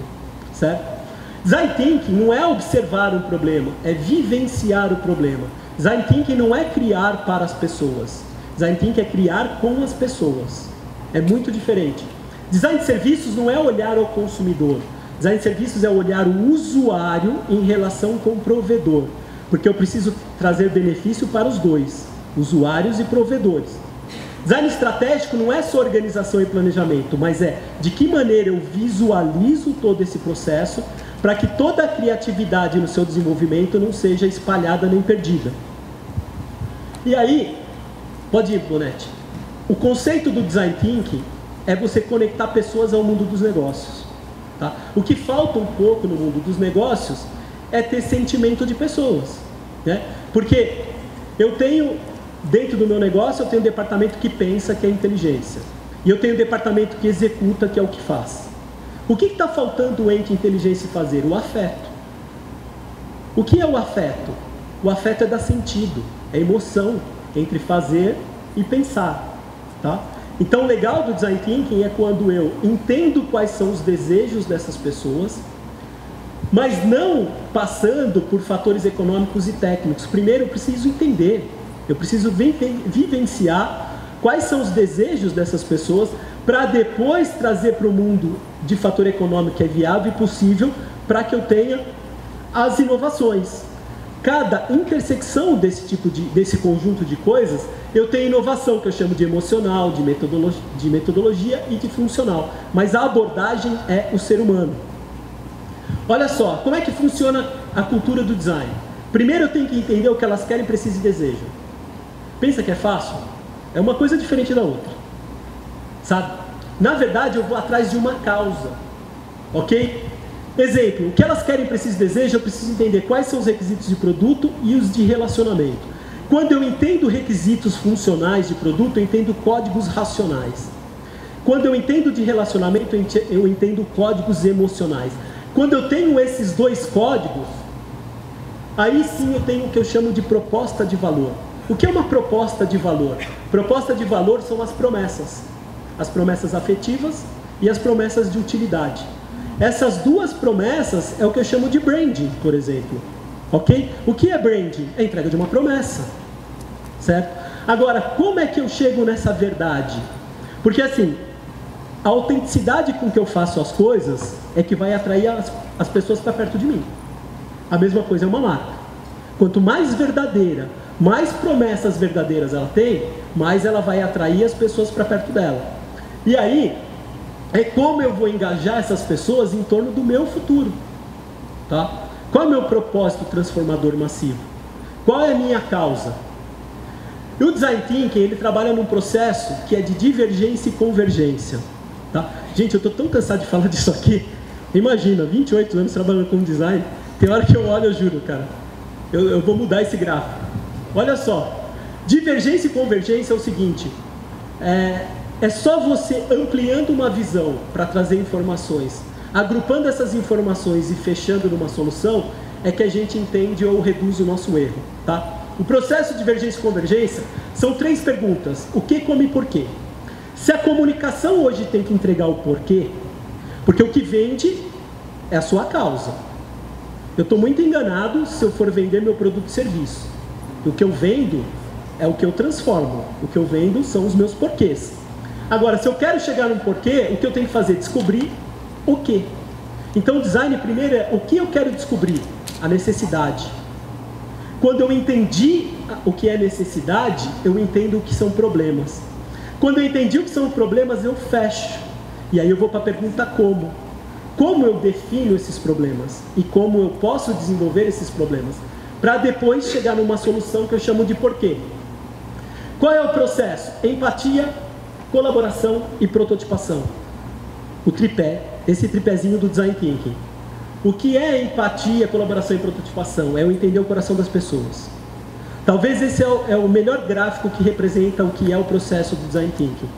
Certo? Design Thinking não é observar um problema, é vivenciar o problema. Design Thinking não é criar para as pessoas. Design Thinking é criar com as pessoas. É muito diferente. Design de serviços não é olhar ao consumidor. Design de serviços é olhar o usuário em relação com o provedor. Porque eu preciso trazer benefício para os dois, usuários e provedores. Design estratégico não é só organização e planejamento, mas é de que maneira eu visualizo todo esse processo para que toda a criatividade no seu desenvolvimento não seja espalhada nem perdida. E aí, pode ir, Bonete. O conceito do Design Thinking é você conectar pessoas ao mundo dos negócios. Tá? O que falta um pouco no mundo dos negócios é ter sentimento de pessoas. Né? Porque eu tenho, dentro do meu negócio, eu tenho um departamento que pensa, que é inteligência. E eu tenho um departamento que executa, que é o que faz. O que está faltando entre inteligência e fazer? O afeto. O que é o afeto? O afeto é dar sentido, é emoção entre fazer e pensar. Tá? Então, o legal do Design Thinking é quando eu entendo quais são os desejos dessas pessoas, mas não passando por fatores econômicos e técnicos. Primeiro, eu preciso entender, eu preciso vivenciar quais são os desejos dessas pessoas para depois trazer para o mundo de fator econômico que é viável e possível para que eu tenha as inovações. Cada intersecção desse conjunto de coisas, eu tenho inovação, que eu chamo de emocional, de metodologia e de funcional. Mas a abordagem é o ser humano. Olha só, como é que funciona a cultura do design? Primeiro eu tenho que entender o que elas querem, precisam e desejam. Pensa que é fácil? É uma coisa diferente da outra. Sabe? Na verdade, eu vou atrás de uma causa. Ok? Exemplo, o que elas querem, precisam e desejam, eu preciso entender quais são os requisitos de produto e os de relacionamento. Quando eu entendo requisitos funcionais de produto, eu entendo códigos racionais. Quando eu entendo de relacionamento, eu entendo códigos emocionais. Quando eu tenho esses dois códigos, aí sim eu tenho o que eu chamo de proposta de valor. O que é uma proposta de valor? Proposta de valor são as promessas afetivas e as promessas de utilidade. Essas duas promessas é o que eu chamo de branding, por exemplo. Ok? O que é branding? É a entrega de uma promessa. Certo? Agora, como é que eu chego nessa verdade? Porque assim, a autenticidade com que eu faço as coisas é que vai atrair as pessoas para perto de mim. A mesma coisa é uma marca. Quanto mais verdadeira, mais promessas verdadeiras ela tem, mais ela vai atrair as pessoas para perto dela. E aí, é como eu vou engajar essas pessoas em torno do meu futuro. Tá? Qual é o meu propósito transformador massivo? Qual é a minha causa? E o Design Thinking, ele trabalha num processo que é de divergência e convergência. Tá? Gente, eu estou tão cansado de falar disso aqui. Imagina, 28 anos trabalhando com design. Tem hora que eu olho, eu juro, cara. Eu vou mudar esse gráfico. Olha só. Divergência e convergência é o seguinte. É só você ampliando uma visão para trazer informações, agrupando essas informações e fechando numa solução, é que a gente entende ou reduz o nosso erro. Tá? O processo de divergência e convergência são 3 perguntas. O que, como e porquê? Se a comunicação hoje tem que entregar o porquê, porque o que vende é a sua causa. Eu estou muito enganado se eu for vender meu produto e serviço. O que eu vendo é o que eu transformo. O que eu vendo são os meus porquês. Agora, se eu quero chegar num porquê, o que eu tenho que fazer? Descobrir o quê. Então, o design primeiro é o que eu quero descobrir? A necessidade. Quando eu entendi o que é necessidade, eu entendo o que são problemas. Quando eu entendi o que são problemas, eu fecho. E aí eu vou para a pergunta como. como eu defino esses problemas e como eu posso desenvolver esses problemas, para depois chegar numa solução que eu chamo de porquê. Qual é o processo? Empatia, colaboração e prototipação. O tripé, esse tripézinho do Design Thinking. O que é empatia, colaboração e prototipação? É eu entender o coração das pessoas. Talvez esse é o melhor gráfico que representa o que é o processo do Design Thinking.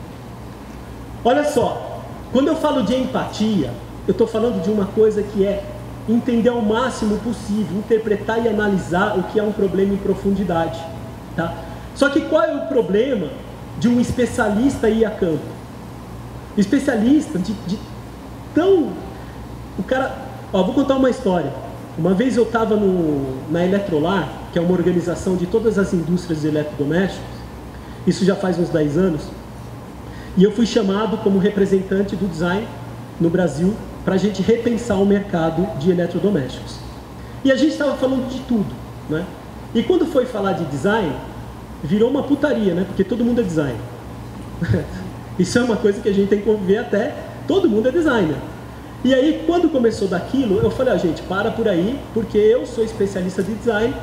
Olha só, quando eu falo de empatia, eu estou falando de uma coisa que é entender ao máximo possível, interpretar e analisar o que é um problema em profundidade. Tá? Só que qual é o problema de um especialista ir a campo? Especialista o cara... Ó, vou contar uma história. Uma vez eu estava na Eletrolar, que é uma organização de todas as indústrias de eletrodomésticos, isso já faz uns 10 anos, e eu fui chamado como representante do design no Brasil para a gente repensar o mercado de eletrodomésticos. E a gente estava falando de tudo, né? E quando foi falar de design, virou uma putaria, né? Porque todo mundo é designer. Isso é uma coisa que a gente tem que conviver até, todo mundo é designer. E aí, quando começou daquilo, eu falei, gente, para por aí, porque eu sou especialista de design.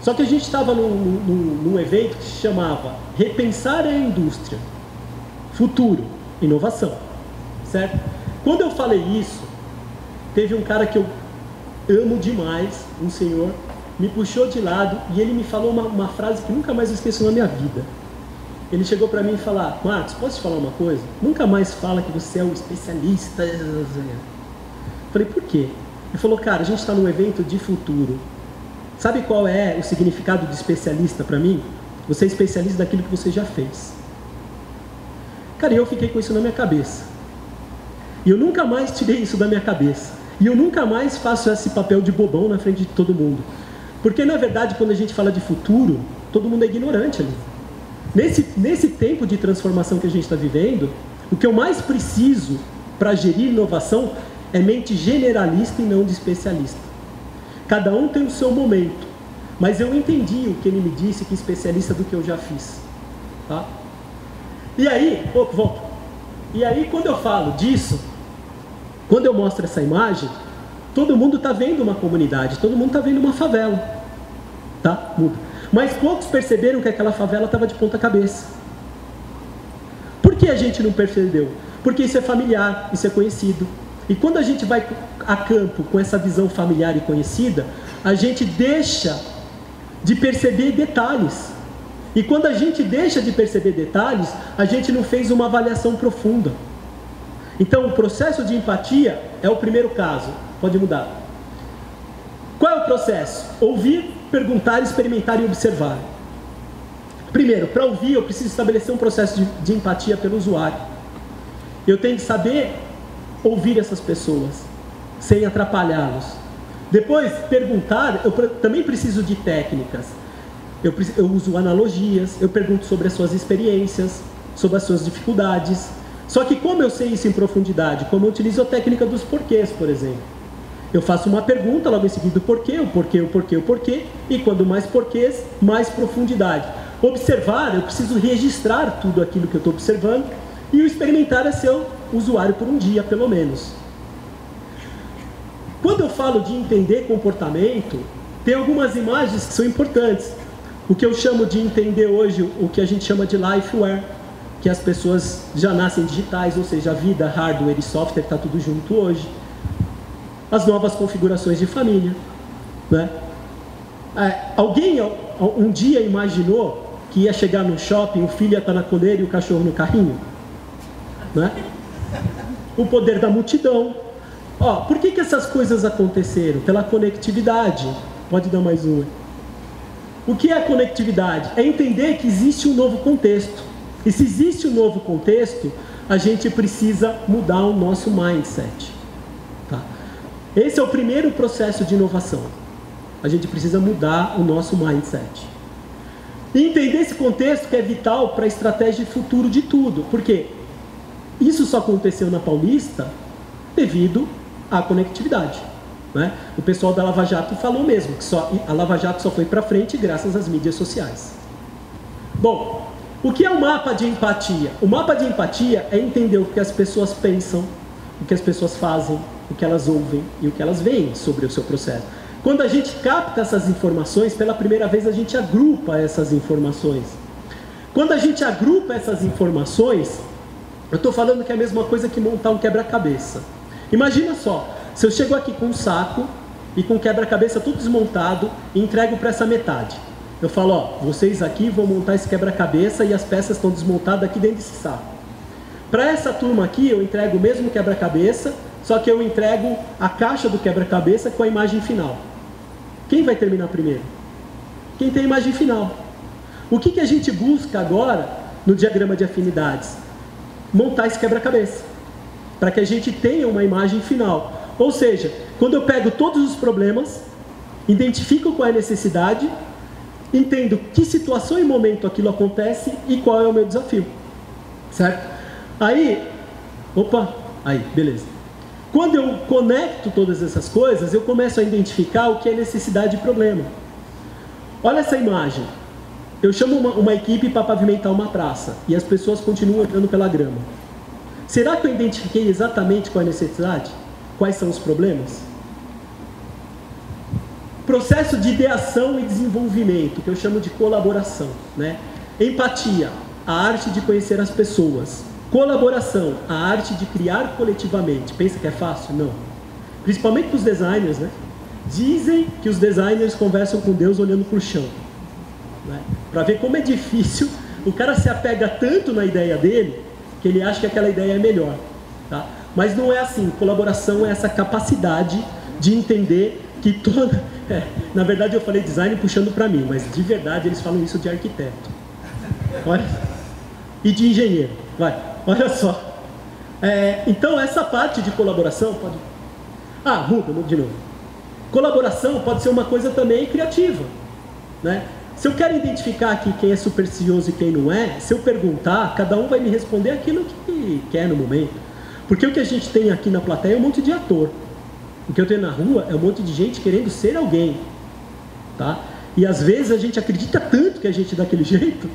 Só que a gente estava num evento que se chamava Repensar a Indústria, Futuro, Inovação, certo? Quando eu falei isso, teve um cara que eu amo demais, um senhor, me puxou de lado e ele me falou uma frase que nunca mais eu esqueço na minha vida. Ele chegou para mim e falou, Marcos, posso te falar uma coisa? Nunca mais fala que você é um especialista. Eu falei, por quê? Ele falou, cara, a gente está num evento de futuro. Sabe qual é o significado de especialista para mim? Você é especialista daquilo que você já fez. Cara, eu fiquei com isso na minha cabeça. E eu nunca mais tirei isso da minha cabeça. E eu nunca mais faço esse papel de bobão na frente de todo mundo. Porque, na verdade, quando a gente fala de futuro, todo mundo é ignorante ali. Nesse tempo de transformação que a gente está vivendo, o que eu mais preciso para gerir inovação é mente generalista e não de especialista. Cada um tem o seu momento, mas eu entendi o que ele me disse, que especialista do que eu já fiz. Tá? E aí, volta. E aí, quando eu falo disso, quando eu mostro essa imagem, todo mundo está vendo uma comunidade, todo mundo está vendo uma favela. Tá? Muda. Mas poucos perceberam que aquela favela estava de ponta cabeça. Por que a gente não percebeu? Porque isso é familiar, isso é conhecido. E quando a gente vai a campo com essa visão familiar e conhecida, a gente deixa de perceber detalhes. E quando a gente deixa de perceber detalhes, a gente não fez uma avaliação profunda. Então, o processo de empatia é o primeiro caso. Pode mudar. Qual é o processo? Ouvir, perguntar, experimentar e observar. Primeiro, para ouvir, eu preciso estabelecer um processo de empatia pelo usuário. Eu tenho que saber ouvir essas pessoas, sem atrapalhá-los. Depois, perguntar, eu também preciso de técnicas. Eu uso analogias, eu pergunto sobre as suas experiências, sobre as suas dificuldades. Só que como eu sei isso em profundidade? Como eu utilizo a técnica dos porquês, por exemplo. Eu faço uma pergunta, logo em seguida o porquê, o porquê, e quando mais porquês, mais profundidade. Observar, eu preciso registrar tudo aquilo que eu estou observando, e o experimentar é ser usuário por um dia, pelo menos. Quando eu falo de entender comportamento, tem algumas imagens que são importantes. O que eu chamo de entender hoje, o que a gente chama de lifeware, que as pessoas já nascem digitais, ou seja, a vida, hardware e software está tudo junto hoje. As novas configurações de família, né? Alguém um dia imaginou que ia chegar no shopping, o filho ia estar na coleira e o cachorro no carrinho? Né? O poder da multidão. Por que essas coisas aconteceram? Pela conectividade. Pode dar mais uma. O que é a conectividade? É entender que existe um novo contexto. E se existe um novo contexto, a gente precisa mudar o nosso mindset. Tá? Esse é o primeiro processo de inovação. A gente precisa mudar o nosso mindset. E entender esse contexto que é vital para a estratégia de futuro de tudo. Por quê? Isso só aconteceu na Paulista devido à conectividade. Né? O pessoal da Lava Jato falou mesmo, que a Lava Jato só foi para frente graças às mídias sociais. Bom, o que é o mapa de empatia? O mapa de empatia é entender o que as pessoas pensam, o que as pessoas fazem, o que elas ouvem e o que elas veem sobre o seu processo. Quando a gente capta essas informações, pela primeira vez a gente agrupa essas informações. Quando a gente agrupa essas informações, eu estou falando que é a mesma coisa que montar um quebra-cabeça. Imagina só, se eu chego aqui com um saco e com o quebra-cabeça tudo desmontado e entrego para essa metade. Eu falo, ó, vocês aqui vão montar esse quebra-cabeça e as peças estão desmontadas aqui dentro desse saco. Para essa turma aqui, eu entrego o mesmo quebra-cabeça, só que eu entrego a caixa do quebra-cabeça com a imagem final. Quem vai terminar primeiro? Quem tem a imagem final. O que a gente busca agora no diagrama de afinidades? Montar esse quebra-cabeça, para que a gente tenha uma imagem final. Ou seja, quando eu pego todos os problemas, identifico qual é a necessidade, entendo que situação e momento aquilo acontece e qual é o meu desafio. Certo? Aí, beleza. Quando eu conecto todas essas coisas, eu começo a identificar o que é necessidade e problema. Olha essa imagem. Eu chamo uma equipe para pavimentar uma praça e as pessoas continuam andando pela grama. Será que eu identifiquei exatamente qual é a necessidade? Quais são os problemas? Processo de ideação e desenvolvimento, que eu chamo de colaboração, né? Empatia, a arte de conhecer as pessoas. Colaboração, a arte de criar coletivamente. Pensa que é fácil? Não. Principalmente para os designers, né? Dizem que os designers conversam com Deus olhando para o chão, né? Para ver como é difícil. O cara se apega tanto na ideia dele que ele acha que aquela ideia é melhor, tá? Mas não é assim. Colaboração é essa capacidade de entender que toda... na verdade eu falei design puxando para mim, mas de verdade eles falam isso de arquiteto. Olha, e de engenheiro. Olha só. Então essa parte de colaboração pode... muda de novo. Colaboração pode ser uma coisa também criativa, né? Se eu quero identificar aqui quem é supersticioso e quem não é, se eu perguntar, cada um vai me responder aquilo que quer no momento. Porque o que a gente tem aqui na plateia é um monte de ator. O que eu tenho na rua é um monte de gente querendo ser alguém, tá? E às vezes a gente acredita tanto que a gente é daquele jeito,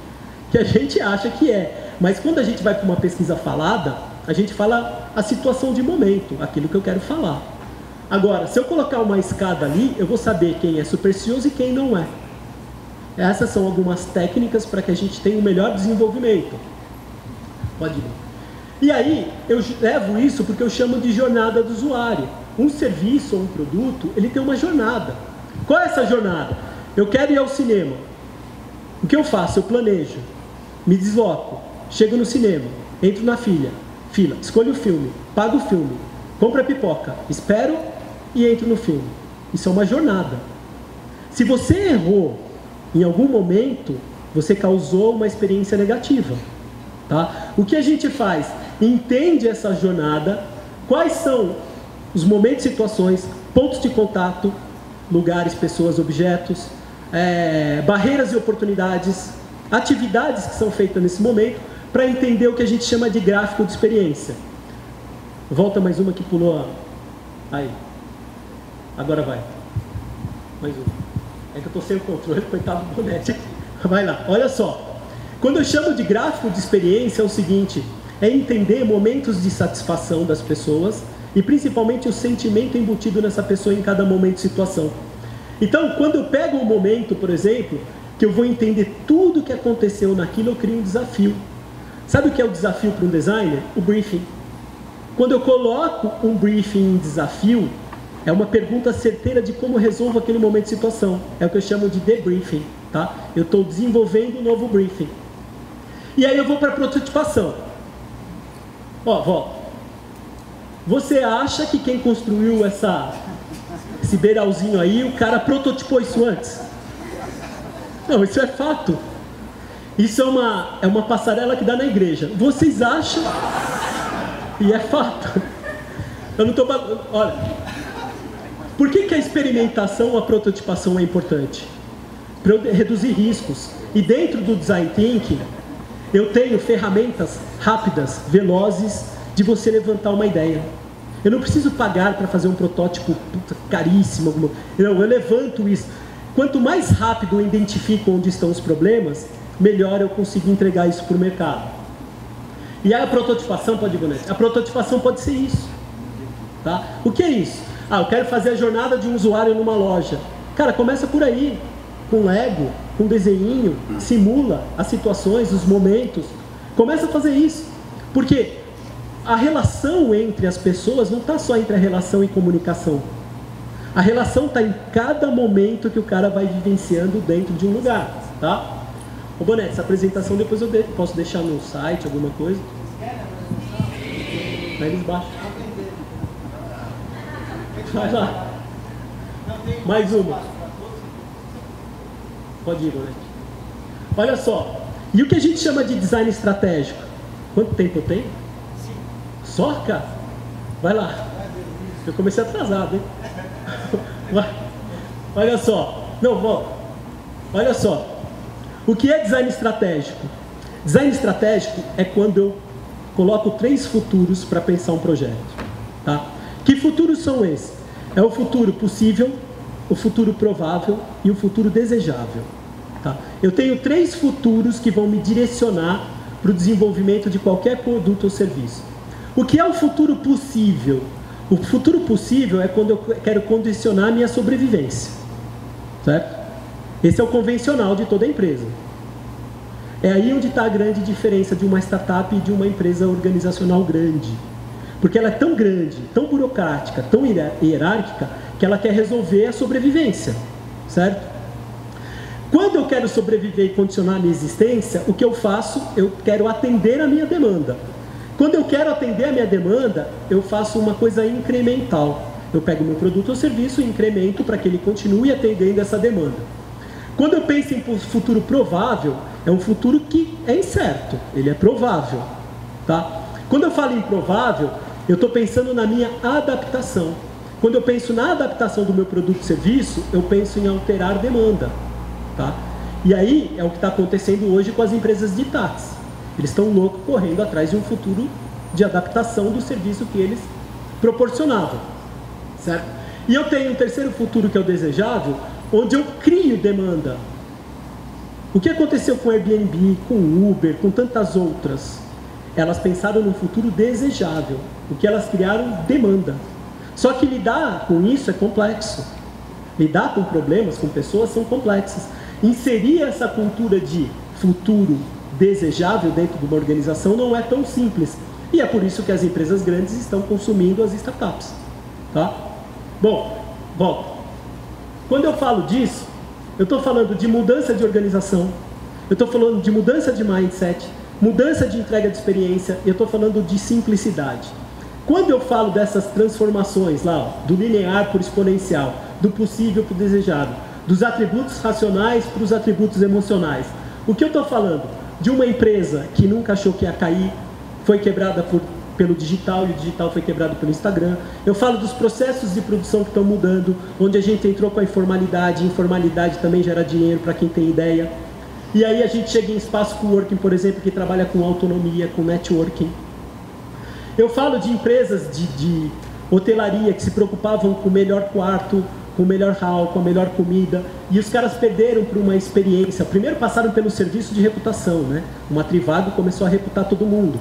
que a gente acha que é. Mas quando a gente vai para uma pesquisa falada, a gente fala a situação de momento, aquilo que eu quero falar. Agora, se eu colocar uma escada ali, eu vou saber quem é supersticioso e quem não é. Essas são algumas técnicas para que a gente tenha um melhor desenvolvimento. Pode ir. E aí, eu levo isso porque eu chamo de jornada do usuário. Um serviço ou um produto, ele tem uma jornada. Qual é essa jornada? Eu quero ir ao cinema. O que eu faço? Eu planejo, me desloco, chego no cinema, entro na fila, escolho o filme, pago o filme, compro a pipoca, espero e entro no filme. Isso é uma jornada. Se você errou em algum momento, você causou uma experiência negativa, tá? O que a gente faz? Entende essa jornada, quais são os momentos, situações, pontos de contato, lugares, pessoas, objetos, barreiras e oportunidades, atividades que são feitas nesse momento, para entender o que a gente chama de gráfico de experiência. Volta mais uma que pulou. Aí. Agora vai. Mais uma. É que eu estou sem o controle, coitado do bonete aqui. Vai lá, olha só. Quando eu chamo de gráfico de experiência, é o seguinte: é entender momentos de satisfação das pessoas e principalmente o sentimento embutido nessa pessoa em cada momento e situação. Então, quando eu pego um momento, por exemplo, que eu vou entender tudo o que aconteceu naquilo, eu crio um desafio. Sabe o que é o desafio para um designer? O briefing. Quando eu coloco um briefing em desafio, é uma pergunta certeira de como resolvo aquele momento de situação. É o que eu chamo de debriefing, tá? Eu estou desenvolvendo um novo briefing. E aí eu vou para a prototipação. Volta. Você acha que quem construiu esse beiralzinho aí, o cara prototipou isso antes? Não, isso é fato. Isso é uma passarela que dá na igreja. Vocês acham? E é fato. Eu não estou... Olha... Por que a experimentação, a prototipação é importante? Para eu reduzir riscos. E dentro do Design Thinking, eu tenho ferramentas rápidas, velozes, de você levantar uma ideia. Eu não preciso pagar para fazer um protótipo caríssimo. Não, eu levanto isso. Quanto mais rápido eu identifico onde estão os problemas, melhor eu consigo entregar isso para o mercado. E aí a prototipação pode ser isso. Tá? O que é isso? Ah, eu quero fazer a jornada de um usuário numa loja. Cara, começa por aí, com Lego, com desenhinho, simula as situações, os momentos. Começa a fazer isso. Porque a relação entre as pessoas não está só entre a relação e comunicação. A relação está em cada momento que o cara vai vivenciando dentro de um lugar, tá? Ô Boné, essa apresentação depois eu posso deixar no site, alguma coisa? Aí eles baixam. Vai lá. Mais uma. Pode ir, Boné. Olha só. E o que a gente chama de design estratégico? Quanto tempo eu tenho? Só, cara? Vai lá. Eu comecei atrasado, hein? Olha só. Não, volta. Olha só. O que é design estratégico? Design estratégico é quando eu coloco 3 futuros para pensar um projeto. Tá? Que futuros são esses? É o futuro possível, o futuro provável e o futuro desejável. Tá? Eu tenho 3 futuros que vão me direcionar para o desenvolvimento de qualquer produto ou serviço. O que é o futuro possível? O futuro possível é quando eu quero condicionar a minha sobrevivência. Certo? Esse é o convencional de toda empresa. É aí onde está a grande diferença de uma startup e de uma empresa organizacional grande. Porque ela é tão grande, tão burocrática, tão hierárquica, que ela quer resolver a sobrevivência. Certo? Quando eu quero sobreviver e condicionar a minha existência, o que eu faço? Eu quero atender a minha demanda. Quando eu quero atender a minha demanda, eu faço uma coisa incremental. Eu pego meu produto ou serviço e incremento para que ele continue atendendo essa demanda. Quando eu penso em futuro provável, é um futuro que é incerto, ele é provável. Tá? Quando eu falo em provável, eu estou pensando na minha adaptação. Quando eu penso na adaptação do meu produto ou serviço, eu penso em alterar demanda. Tá? E aí é o que está acontecendo hoje com as empresas de táxi. Eles estão loucos correndo atrás de um futuro de adaptação do serviço que eles proporcionavam. Certo? E eu tenho um terceiro futuro que é o desejável, onde eu crio demanda. O que aconteceu com o Airbnb, com o Uber, com tantas outras? Elas pensaram no futuro desejável. O que elas criaram? Demanda. Só que lidar com isso é complexo. Lidar com problemas, com pessoas, são complexos. Inserir essa cultura de futuro desejável dentro de uma organização não é tão simples. E é por isso que as empresas grandes estão consumindo as startups. Tá? Bom, volta. Quando eu falo disso, eu estou falando de mudança de organização, eu estou falando de mudança de mindset, mudança de entrega de experiência, e eu estou falando de simplicidade. Quando eu falo dessas transformações lá, ó, do linear para o exponencial, do possível para o desejado, dos atributos racionais para os atributos emocionais, o que eu estou falando? De uma empresa que nunca achou que ia cair, foi quebrada pelo digital, e o digital foi quebrado pelo Instagram. Eu falo dos processos de produção que estão mudando, onde a gente entrou com a informalidade, e informalidade também gera dinheiro para quem tem ideia. E aí a gente chega em espaço coworking, por exemplo, que trabalha com autonomia, com networking. Eu falo de empresas de hotelaria que se preocupavam com o melhor quarto, com o melhor hall, com a melhor comida, e os caras perderam por uma experiência. Primeiro passaram pelo serviço de reputação, né? Uma Trivago começou a reputar todo mundo.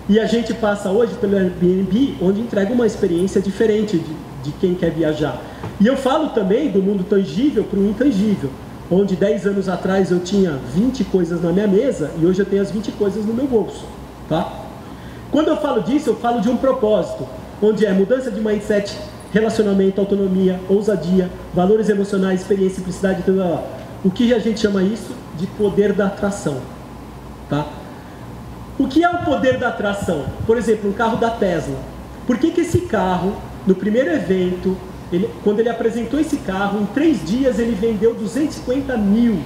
E a gente passa hoje pelo Airbnb, onde entrega uma experiência diferente de quem quer viajar. E eu falo também do mundo tangível para o intangível, onde 10 anos atrás eu tinha 20 coisas na minha mesa e hoje eu tenho as 20 coisas no meu bolso. Tá? Quando eu falo disso, eu falo de um propósito, onde é mudança de mindset, relacionamento, autonomia, ousadia, valores emocionais, experiência, simplicidade, tudo lá. O que a gente chama isso de poder da atração. Tá? O que é o poder da atração? Por exemplo, um carro da Tesla. Por que esse carro, no primeiro evento, quando ele apresentou esse carro, em 3 dias ele vendeu 250 mil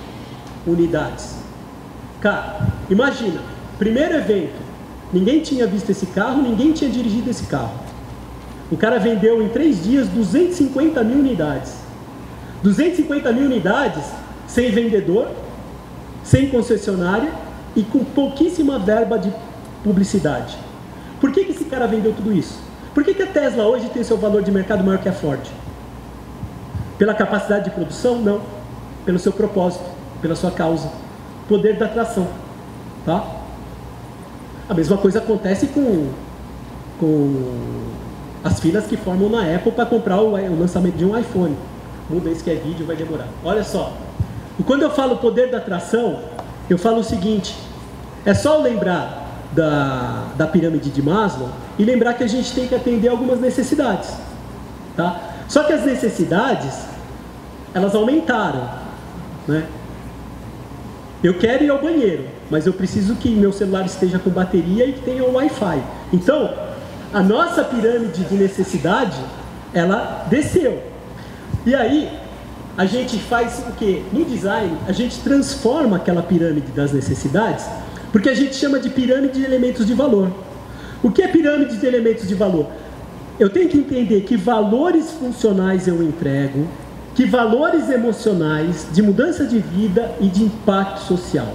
unidades? Cara, imagina, primeiro evento, ninguém tinha visto esse carro, ninguém tinha dirigido esse carro. O cara vendeu em 3 dias 250 mil unidades. 250 mil unidades sem vendedor, sem concessionária, e com pouquíssima verba de publicidade. Por que esse cara vendeu tudo isso? Por que a Tesla hoje tem seu valor de mercado maior que a Ford? Pela capacidade de produção? Não. Pelo seu propósito, pela sua causa. Poder da atração. Tá? A mesma coisa acontece com As filas que formam na Apple para comprar o lançamento de um iPhone. Muda isso que é vídeo, vai demorar. Olha só. E quando eu falo poder da atração, eu falo o seguinte: é só lembrar da pirâmide de Maslow e lembrar que a gente tem que atender algumas necessidades, tá? Só que as necessidades, elas aumentaram, né? Eu quero ir ao banheiro, mas eu preciso que meu celular esteja com bateria e que tenha um Wi-Fi. Então, a nossa pirâmide de necessidade, ela desceu. E aí, a gente faz o quê? No design, a gente transforma aquela pirâmide das necessidades, porque a gente chama de pirâmide de elementos de valor. O que é pirâmide de elementos de valor? Eu tenho que entender que valores funcionais eu entrego, que valores emocionais, de mudança de vida e de impacto social.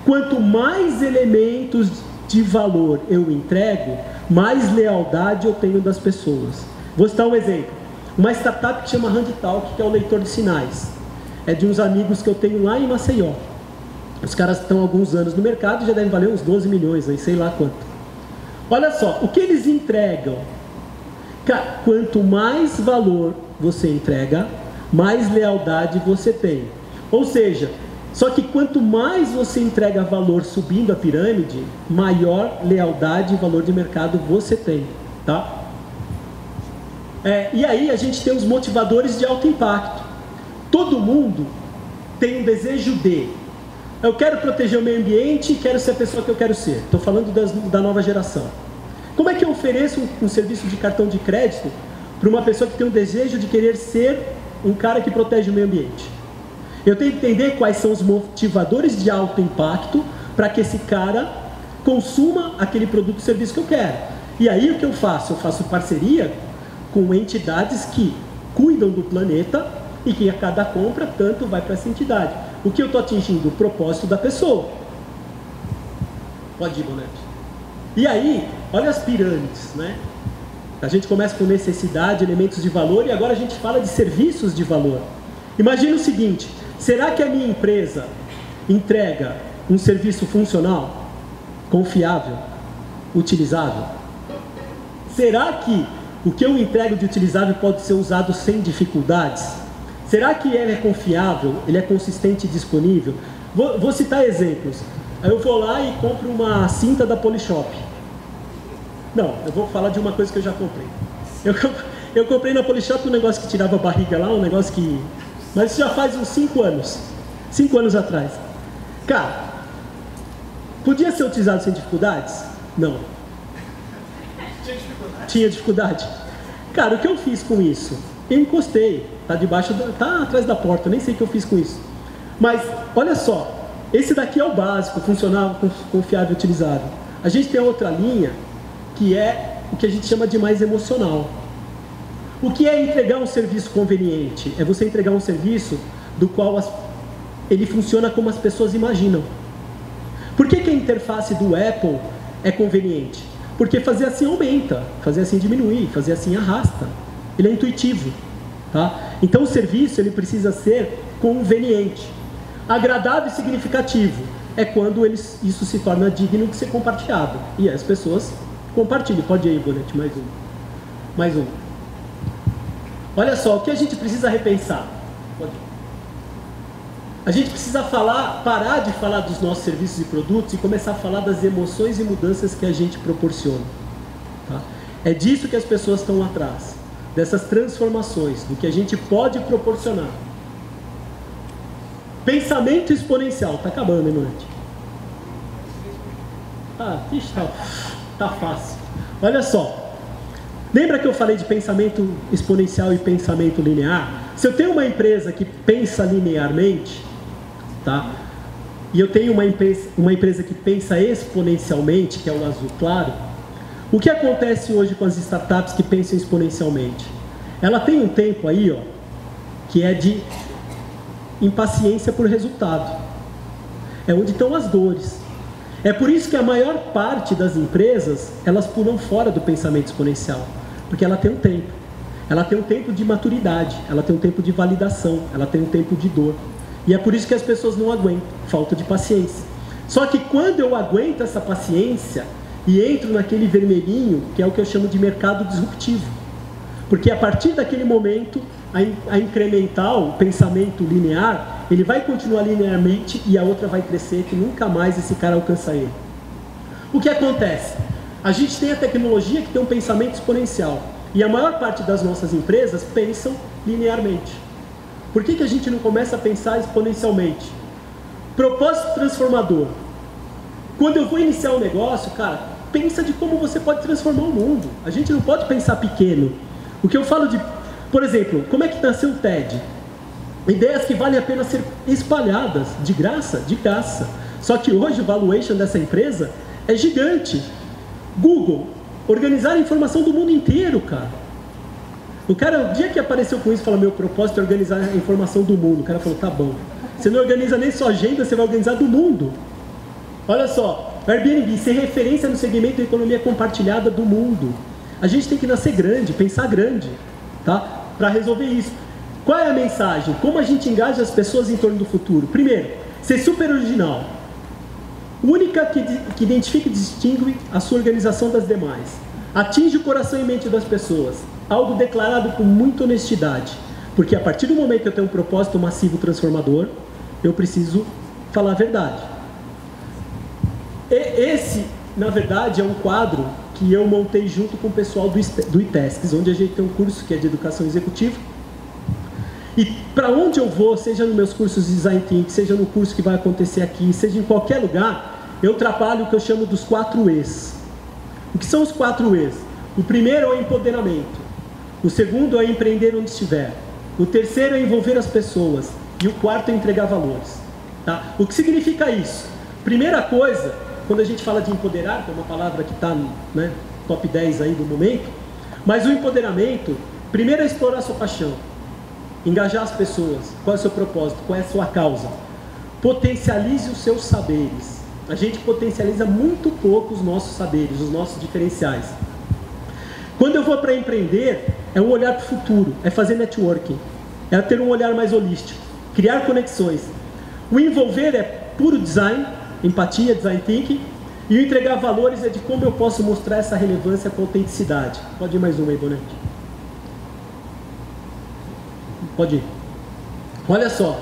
Quanto mais elementos de valor eu entrego, mais lealdade eu tenho das pessoas. Vou citar um exemplo. Uma startup que chama HandTalk, que é o leitor de sinais. É de uns amigos que eu tenho lá em Maceió. Os caras estão há alguns anos no mercado e já devem valer uns 12 milhões, aí, sei lá quanto. Olha só, o que eles entregam? Quanto mais valor você entrega, mais lealdade você tem. Ou seja, só que quanto mais você entrega valor subindo a pirâmide, maior lealdade e valor de mercado você tem, tá? E aí a gente tem os motivadores de alto impacto. Todo mundo tem um desejo de: eu quero proteger o meio ambiente e quero ser a pessoa que eu quero ser. Estou falando da nova geração. Como é que eu ofereço um serviço de cartão de crédito para uma pessoa que tem um desejo de querer ser um cara que protege o meio ambiente? Eu tenho que entender quais são os motivadores de alto impacto para que esse cara consuma aquele produto ou serviço que eu quero. E aí o que eu faço? Eu faço parceria com entidades que cuidam do planeta e que a cada compra tanto vai para essa entidade. O que eu estou atingindo? O propósito da pessoa. Pode ir, Bonete. E aí, olha as pirâmides, né? A gente começa com necessidade, elementos de valor, e agora a gente fala de serviços de valor. Imagina o seguinte: será que a minha empresa entrega um serviço funcional, confiável, utilizável? Será que o que eu entrego de utilizável pode ser usado sem dificuldades? Será que ele é confiável, ele é consistente e disponível? Vou citar exemplos. Aí eu vou lá e compro uma cinta da Polishop. Não, eu vou falar de uma coisa que eu já comprei. Eu comprei na Polishop um negócio que tirava a barriga lá, um negócio que... Mas isso já faz uns 5 anos. 5 anos atrás. Cara, podia ser utilizado sem dificuldades? Não. Tinha dificuldade. Cara, o que eu fiz com isso? Eu encostei. Tá atrás da porta, nem sei o que eu fiz com isso. Mas, olha só. Esse daqui é o básico, funcional, confiável, utilizável. A gente tem outra linha, que é o que a gente chama de mais emocional. O que é entregar um serviço conveniente? É você entregar um serviço do qual ele funciona como as pessoas imaginam. Por que a interface do Apple é conveniente? Porque fazer assim aumenta, fazer assim diminui, fazer assim arrasta. Ele é intuitivo, tá? Então o serviço ele precisa ser conveniente. Agradável e significativo é quando isso se torna digno de ser compartilhado. E as pessoas compartilham. Pode ir aí, Bonete, mais um. Mais um. Olha só, o que a gente precisa repensar? A gente precisa parar de falar dos nossos serviços e produtos e começar a falar das emoções e mudanças que a gente proporciona. Tá? É disso que as pessoas estão atrás. Dessas transformações, do que a gente pode proporcionar. Pensamento exponencial. Está acabando, hein, Bonete? Tá fácil. Olha só. Lembra que eu falei de pensamento exponencial e pensamento linear? Se eu tenho uma empresa que pensa linearmente, tá? E eu tenho uma empresa que pensa exponencialmente, que é o azul claro, o que acontece hoje com as startups que pensam exponencialmente? Ela tem um tempo aí, ó, que é de impaciência por resultado. É onde estão as dores. É por isso que a maior parte das empresas, elas pulam fora do pensamento exponencial. Porque ela tem um tempo. Ela tem um tempo de maturidade, ela tem um tempo de validação, ela tem um tempo de dor. E é por isso que as pessoas não aguentam, falta de paciência. Só que quando eu aguento essa paciência e entro naquele vermelhinho, que é o que eu chamo de mercado disruptivo. Porque a partir daquele momento, a incremental, o pensamento linear, ele vai continuar linearmente e a outra vai crescer, que nunca mais esse cara alcança ele. O que acontece? A gente tem a tecnologia que tem um pensamento exponencial. E a maior parte das nossas empresas pensam linearmente. Por que a gente não começa a pensar exponencialmente? Propósito transformador. Quando eu vou iniciar um negócio, cara, pensa de como você pode transformar o mundo. A gente não pode pensar pequeno. O que eu falo de, por exemplo, como é que nasceu o TED? Ideias que valem a pena ser espalhadas, de graça, de graça. Só que hoje o valuation dessa empresa é gigante. Google, organizar a informação do mundo inteiro, cara. O cara, o dia que apareceu com isso, falou, meu propósito é organizar a informação do mundo. O cara falou, tá bom. Você não organiza nem sua agenda, você vai organizar do mundo. Olha só, Airbnb, ser referência no segmento da economia compartilhada do mundo. A gente tem que nascer grande, pensar grande, tá? Para resolver isso. Qual é a mensagem? Como a gente engaja as pessoas em torno do futuro? Primeiro, ser super original. Única que identifica e distingue a sua organização das demais. Atinge o coração e mente das pessoas. Algo declarado com muita honestidade. Porque a partir do momento que eu tenho um propósito massivo transformador, eu preciso falar a verdade. Esse, na verdade, é um quadro que eu montei junto com o pessoal do ITESCS, onde a gente tem um curso que é de educação executiva. E para onde eu vou, seja nos meus cursos de Design Thinking, seja no curso que vai acontecer aqui, seja em qualquer lugar, eu trabalho o que eu chamo dos 4 E's. O que são os 4 E's? O primeiro é o empoderamento. O segundo é empreender onde estiver. O terceiro é envolver as pessoas. E o quarto é entregar valores. Tá? O que significa isso? Primeira coisa, quando a gente fala de empoderar, que é uma palavra que está no top 10 aí do momento, mas o empoderamento, primeiro é explorar a sua paixão, engajar as pessoas, qual é o seu propósito, qual é a sua causa. Potencialize os seus saberes. A gente potencializa muito pouco os nossos saberes, os nossos diferenciais. Quando eu vou para empreender, é um olhar para o futuro, é fazer networking, é ter um olhar mais holístico, criar conexões. O envolver é puro design, empatia, design thinking, e o entregar valores é de como eu posso mostrar essa relevância com autenticidade. Pode ir mais uma aí, Bonete. Pode ir. Olha só,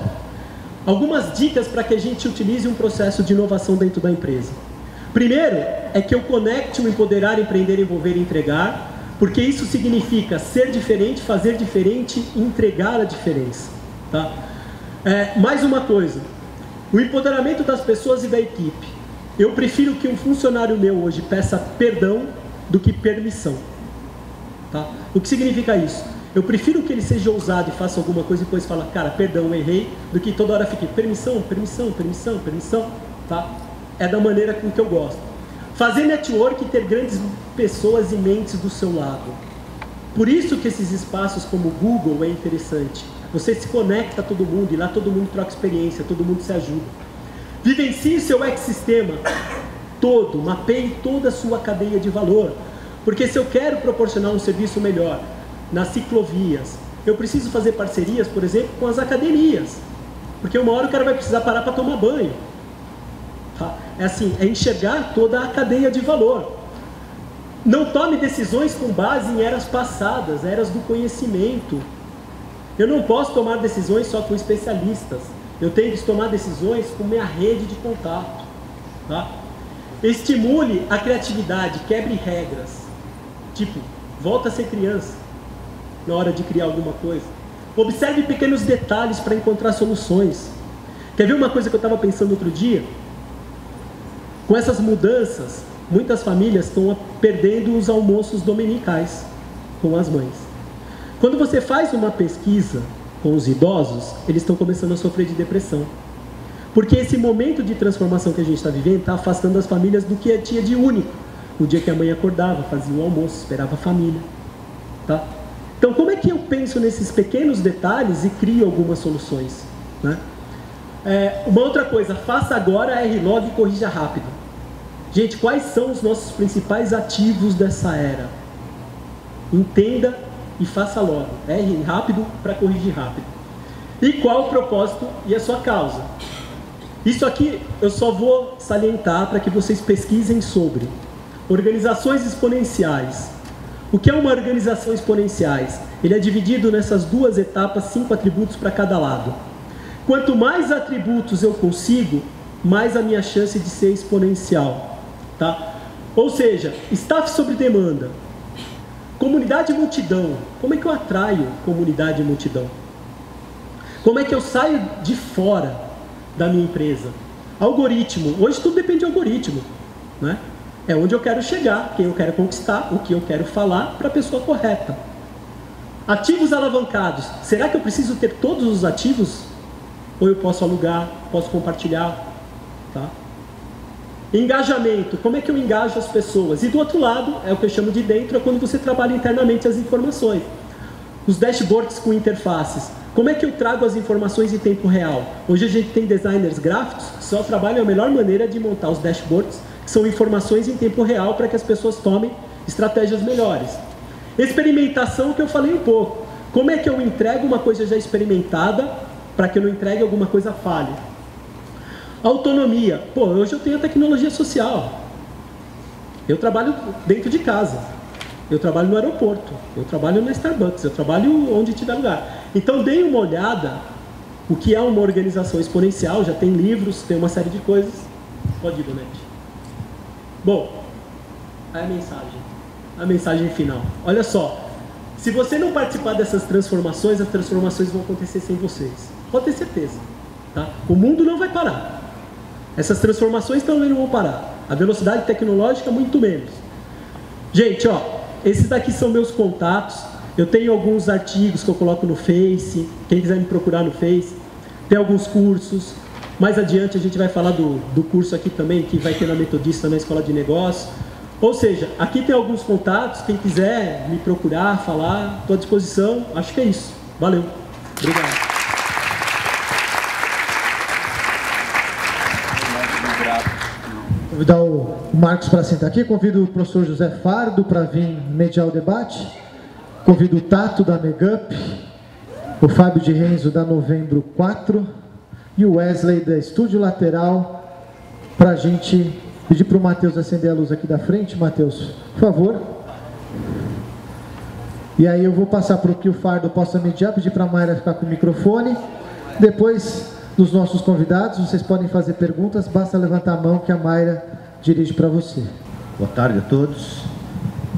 algumas dicas para que a gente utilize um processo de inovação dentro da empresa. Primeiro, é que eu conecte o empoderar, empreender, envolver e entregar, porque isso significa ser diferente, fazer diferente e entregar a diferença. Tá? Mais uma coisa, o empoderamento das pessoas e da equipe. Eu prefiro que um funcionário meu hoje peça perdão do que permissão. Tá? O que significa isso? Eu prefiro que ele seja ousado e faça alguma coisa e depois fala, cara, perdão, errei, do que toda hora fique permissão, permissão, permissão, permissão. Tá? É da maneira com que eu gosto. Fazer network e ter grandes pessoas e mentes do seu lado. Por isso que esses espaços como o Google é interessante. Você se conecta a todo mundo e lá todo mundo troca experiência, todo mundo se ajuda. Vivencie o seu ecossistema todo, mapeie toda a sua cadeia de valor. Porque se eu quero proporcionar um serviço melhor nas ciclovias, eu preciso fazer parcerias, por exemplo, com as academias. Porque uma hora o cara vai precisar parar para tomar banho. Tá? É assim, é enxergar toda a cadeia de valor. Não tome decisões com base em eras passadas, eras do conhecimento. Eu não posso tomar decisões só com especialistas. Eu tenho que tomar decisões com minha rede de contato. Tá? Estimule a criatividade, quebre regras. Tipo, volta a ser criança na hora de criar alguma coisa. Observe pequenos detalhes para encontrar soluções. Quer ver uma coisa que eu estava pensando outro dia? Com essas mudanças, muitas famílias estão perdendo os almoços dominicais com as mães. Quando você faz uma pesquisa com os idosos, eles estão começando a sofrer de depressão. Porque esse momento de transformação que a gente está vivendo está afastando as famílias do que tinha de único. O dia que a mãe acordava, fazia o almoço, esperava a família. Tá? Então, como é que eu penso nesses pequenos detalhes e crio algumas soluções? Né? Uma outra coisa, faça agora a R-Log e corrija rápido. Gente, quais são os nossos principais ativos dessa era? Entenda e faça logo. R rápido para corrigir rápido. E qual o propósito e a sua causa? Isso aqui eu só vou salientar para que vocês pesquisem sobre organizações exponenciais. O que é uma organização exponenciais? Ele é dividido nessas duas etapas, 5 atributos para cada lado. Quanto mais atributos eu consigo, mais a minha chance de ser exponencial. Tá? Ou seja, staff sob demanda. Comunidade e multidão. Como é que eu atraio comunidade e multidão? Como é que eu saio de fora da minha empresa? Algoritmo. Hoje tudo depende de algoritmo, né? É onde eu quero chegar, quem eu quero conquistar, o que eu quero falar para a pessoa correta. Ativos alavancados. Será que eu preciso ter todos os ativos? Ou eu posso alugar, posso compartilhar? Tá? Engajamento. Como é que eu engajo as pessoas? E do outro lado, é o que eu chamo de dentro, é quando você trabalha internamente as informações. Os dashboards com interfaces. Como é que eu trago as informações em tempo real? Hoje a gente tem designers gráficos que só trabalham a melhor maneira de montar os dashboards, que são informações em tempo real para que as pessoas tomem estratégias melhores. Experimentação, que eu falei um pouco. Como é que eu entrego uma coisa já experimentada para que eu não entregue alguma coisa falha? Autonomia. Pô, hoje eu tenho a tecnologia social. Eu trabalho dentro de casa. Eu trabalho no aeroporto. Eu trabalho na Starbucks. Eu trabalho onde tiver lugar. Então, deem uma olhada o que é uma organização exponencial. Já tem livros, tem uma série de coisas. Pode ir, Donete. Bom, aí a mensagem final. Olha só, se você não participar dessas transformações, as transformações vão acontecer sem vocês. Pode ter certeza. Tá? O mundo não vai parar. Essas transformações também não vão parar. A velocidade tecnológica, muito menos. Gente, ó, esses daqui são meus contatos. Eu tenho alguns artigos que eu coloco no Face. Quem quiser me procurar no Face. Tem alguns cursos. Mais adiante a gente vai falar do curso aqui também, que vai ter na Metodista, na Escola de Negócios. Ou seja, aqui tem alguns contatos. Quem quiser me procurar, falar, estou à disposição. Acho que é isso. Valeu. Obrigado. Convidar o Marcos para sentar aqui. Convido o professor José Fardo para vir mediar o debate. Convido o Tato da Megup, o Fábio de Renzo da Novembro 4 e o Wesley da Estúdio Lateral para a gente pedir para o Matheus acender a luz aqui da frente. Matheus, por favor. E aí eu vou passar para que o Fardo possa mediar, pedir para a Mayra ficar com o microfone. Depois dos nossos convidados, vocês podem fazer perguntas, basta levantar a mão que a Mayra dirige para você. Boa tarde a todos.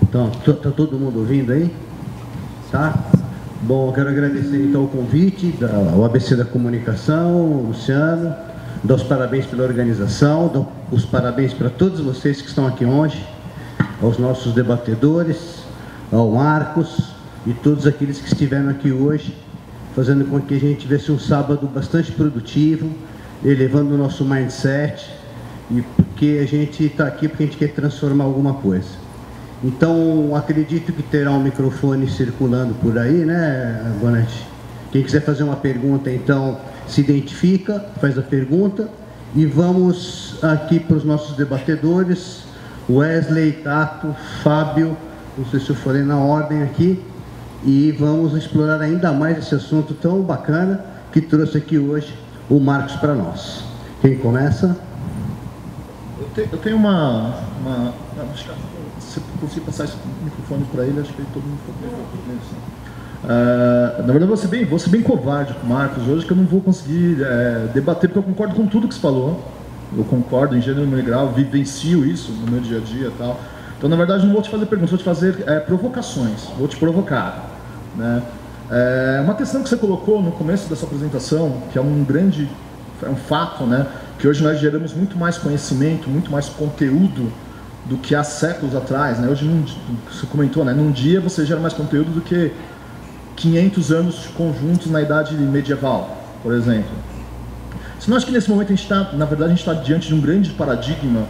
Então, tá todo mundo ouvindo aí? Tá? Bom, eu quero agradecer então o convite ao ABC da Comunicação, Luciano, dar os parabéns pela organização, dar os parabéns para todos vocês que estão aqui hoje, aos nossos debatedores, ao Marcos e todos aqueles que estiveram aqui hoje, fazendo com que a gente tivesse um sábado bastante produtivo, elevando o nosso mindset, e porque a gente está aqui porque a gente quer transformar alguma coisa. Então, acredito que terá um microfone circulando por aí, né, Bonete? Quem quiser fazer uma pergunta, então, se identifica, faz a pergunta, e vamos aqui para os nossos debatedores, Wesley, Tato, Fábio, não sei se eu falei na ordem aqui, e vamos explorar ainda mais esse assunto tão bacana que trouxe aqui hoje o Marcos para nós. Quem começa? Eu tenho uma acho que se conseguir passar esse microfone para ele, acho que todo mundo ficou. Na verdade, vou ser bem covarde com o Marcos hoje, que eu não vou conseguir debater, porque eu concordo com tudo que você falou. Eu concordo em gênero e grau, vivencio isso no meu dia a dia e tal. Então, na verdade, não vou te fazer perguntas, vou te fazer provocações, vou te provocar. Né? Uma questão que você colocou no começo dessa apresentação, que é um fato, né? Que hoje nós geramos muito mais conhecimento, muito mais conteúdo do que há séculos atrás. Né? Hoje, você comentou, né? Num dia você gera mais conteúdo do que 500 anos conjuntos na idade medieval, por exemplo. Você não acha que nesse momento na verdade, a gente está diante de um grande paradigma,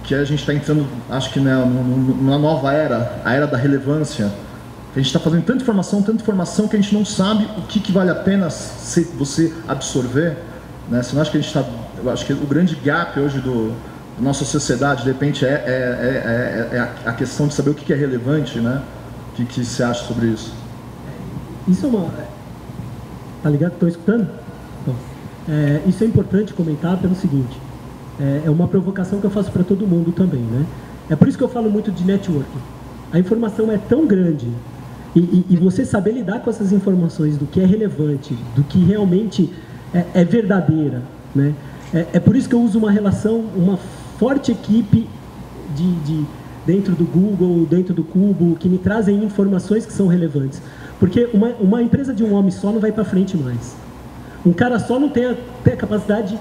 que a gente está entrando, acho que numa nova era, a era da relevância. A gente está fazendo tanta informação que a gente não sabe o que vale a pena você absorver. Né? Você não acha que a gente está... Eu acho que o grande gap hoje da nossa sociedade, de repente, é a questão de saber o que é relevante, né? O que você acha sobre isso? Isso é uma... Tá ligado? Estou escutando? Então, isso é importante comentar pelo seguinte. É uma provocação que eu faço para todo mundo também, né? É por isso que eu falo muito de networking. a informação é tão grande e você saber lidar com essas informações, do que é relevante, do que realmente é verdadeira, né? É por isso que eu uso uma forte equipe dentro do Google, dentro do Cubo, que me trazem informações que são relevantes. Porque uma empresa de um homem só não vai para frente mais. Um cara só não tem a capacidade,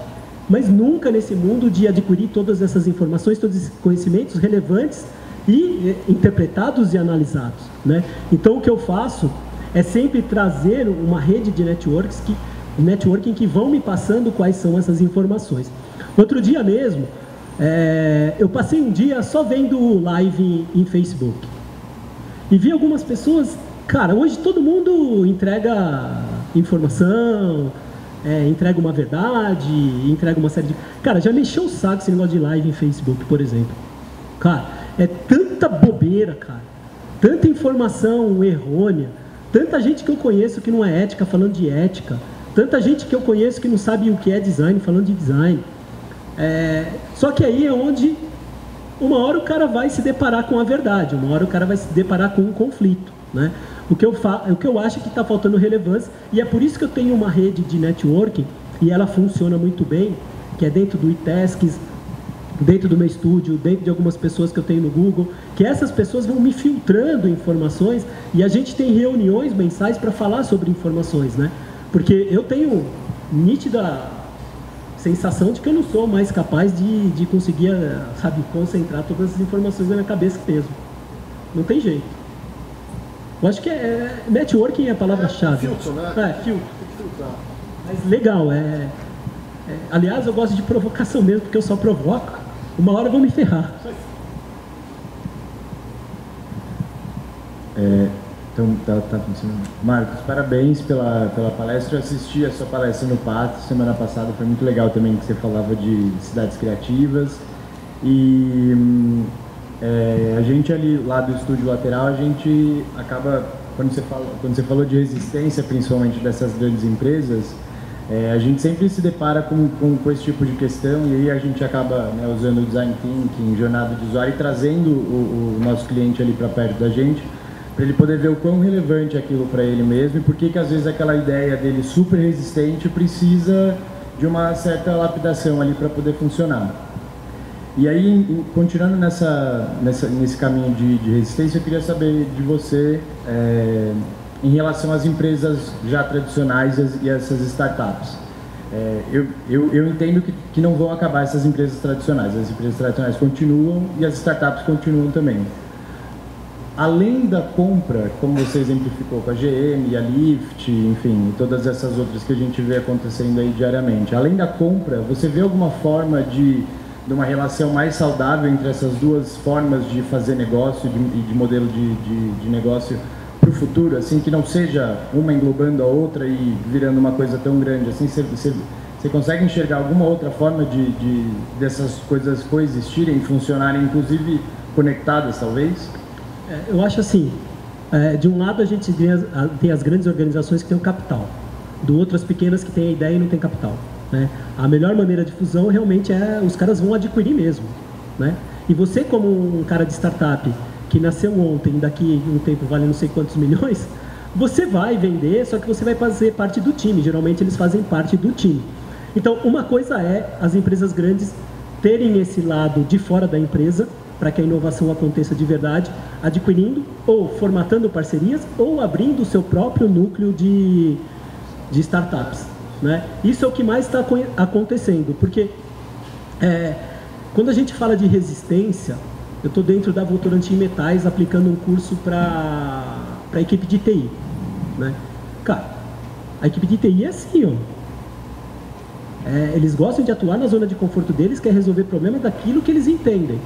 mas nunca nesse mundo, de adquirir todas essas informações, todos esses conhecimentos relevantes e interpretados e analisados, né? Então o que eu faço é sempre trazer uma rede de networking que vão me passando quais são essas informações. Outro dia mesmo, eu passei um dia só vendo live em Facebook e vi algumas pessoas, cara, hoje todo mundo entrega informação, entrega uma verdade, entrega uma série de... Cara, já mexeu o saco esse negócio de live em Facebook, por exemplo. Cara, é tanta bobeira, cara, tanta informação errônea, tanta gente que eu conheço que não é ética falando de ética, tanta gente que eu conheço que não sabe o que é design falando de design. Só que aí é onde uma hora o cara vai se deparar com a verdade, uma hora o cara vai se deparar com um conflito, né? O que eu acho que está faltando relevância, e é por isso que eu tenho uma rede de networking, e ela funciona muito bem, que é dentro do eTasks, dentro do meu estúdio, dentro de algumas pessoas que eu tenho no Google, que essas pessoas vão me filtrando informações, e a gente tem reuniões mensais para falar sobre informações, né? Porque eu tenho nítida sensação de que eu não sou mais capaz de conseguir, sabe, concentrar todas as informações na minha cabeça mesmo. Não tem jeito. Eu acho que networking é a palavra-chave. Filtro, né? Filtro. Mas legal, aliás, eu gosto de provocação mesmo, porque eu só provoco. Uma hora eu vou me ferrar. Então, tá funcionando. Marcos, parabéns pela palestra. Eu assisti a sua palestra no Pato semana passada, foi muito legal também, que você falava de cidades criativas. E a gente ali, lá do estúdio lateral, a gente acaba, quando você falou de resistência, principalmente dessas grandes empresas, a gente sempre se depara com esse tipo de questão, e aí a gente acaba, né, usando o Design Thinking, jornada de usuário, e trazendo o nosso cliente ali para perto da gente, para ele poder ver o quão relevante é aquilo para ele mesmo, e por que às vezes aquela ideia dele super resistente precisa de uma certa lapidação ali para poder funcionar. E aí, continuando nesse caminho de resistência, eu queria saber de você em relação às empresas já tradicionais e essas startups. Eu entendo que não vão acabar essas empresas tradicionais. As empresas tradicionais continuam e as startups continuam também. Além da compra, como você exemplificou com a GM e a Lyft, enfim, todas essas outras que a gente vê acontecendo aí diariamente, além da compra, você vê alguma forma de uma relação mais saudável entre essas duas formas de fazer negócio e de modelo de negócio para o futuro, assim, que não seja uma englobando a outra e virando uma coisa tão grande, assim, você consegue enxergar alguma outra forma dessas coisas coexistirem, funcionarem, inclusive conectadas, talvez? Eu acho assim, de um lado a gente tem as grandes organizações que têm o capital, do outro as pequenas que têm a ideia e não têm capital, né? A melhor maneira de fusão realmente os caras vão adquirir mesmo, né? E você, como um cara de startup que nasceu ontem, daqui um tempo vale não sei quantos milhões, você vai vender, só que você vai fazer parte do time. Geralmente eles fazem parte do time. Então, uma coisa é as empresas grandes terem esse lado de fora da empresa, para que a inovação aconteça de verdade, adquirindo ou formatando parcerias ou abrindo o seu próprio núcleo de startups, né? Isso é o que mais está acontecendo, porque quando a gente fala de resistência, eu estou dentro da Votorantim Metais aplicando um curso para a equipe de TI, né? Cara, a equipe de TI é assim, ó. Eles gostam de atuar na zona de conforto deles, quer resolver problemas daquilo que eles entendem.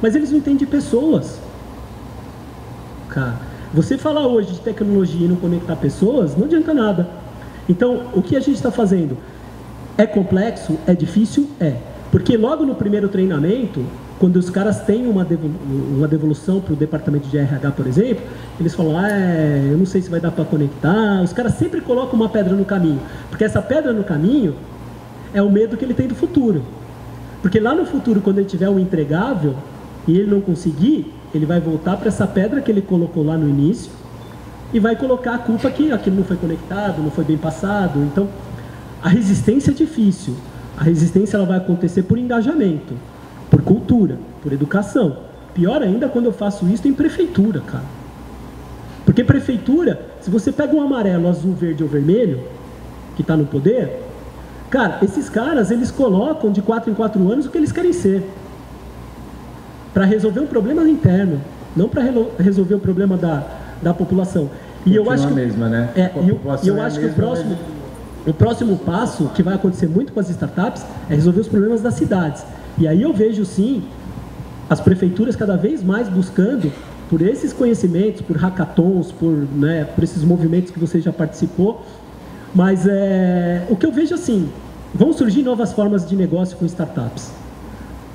Mas eles não entendem de pessoas. Cara, você falar hoje de tecnologia e não conectar pessoas, não adianta nada. Então, o que a gente está fazendo? É complexo? É difícil? Porque logo no primeiro treinamento, quando os caras têm uma devolução para o departamento de RH, por exemplo, eles falam, eu não sei se vai dar para conectar. Os caras sempre colocam uma pedra no caminho, porque essa pedra no caminho é o medo que ele tem do futuro. Porque lá no futuro, quando ele tiver um entregável e ele não conseguir, ele vai voltar para essa pedra que ele colocou lá no início e vai colocar a culpa que aquilo não foi conectado, não foi bem passado. Então, a resistência é difícil. A resistência ela vai acontecer por engajamento, por cultura, por educação. Pior ainda quando eu faço isso em prefeitura, cara. Porque prefeitura, se você pega um amarelo, azul, verde ou vermelho, que está no poder, cara, esses caras, eles colocam de 4 em 4 anos o que eles querem ser. Para resolver um problema interno, não para resolver o problema da população. E eu acho que, mesma, né? eu acho que o próximo passo, que vai acontecer muito com as startups, é resolver os problemas das cidades. E aí eu vejo, sim, as prefeituras cada vez mais buscando por esses conhecimentos, por hackathons, por esses movimentos que você já participou. Mas o que eu vejo assim, vão surgir novas formas de negócio com startups.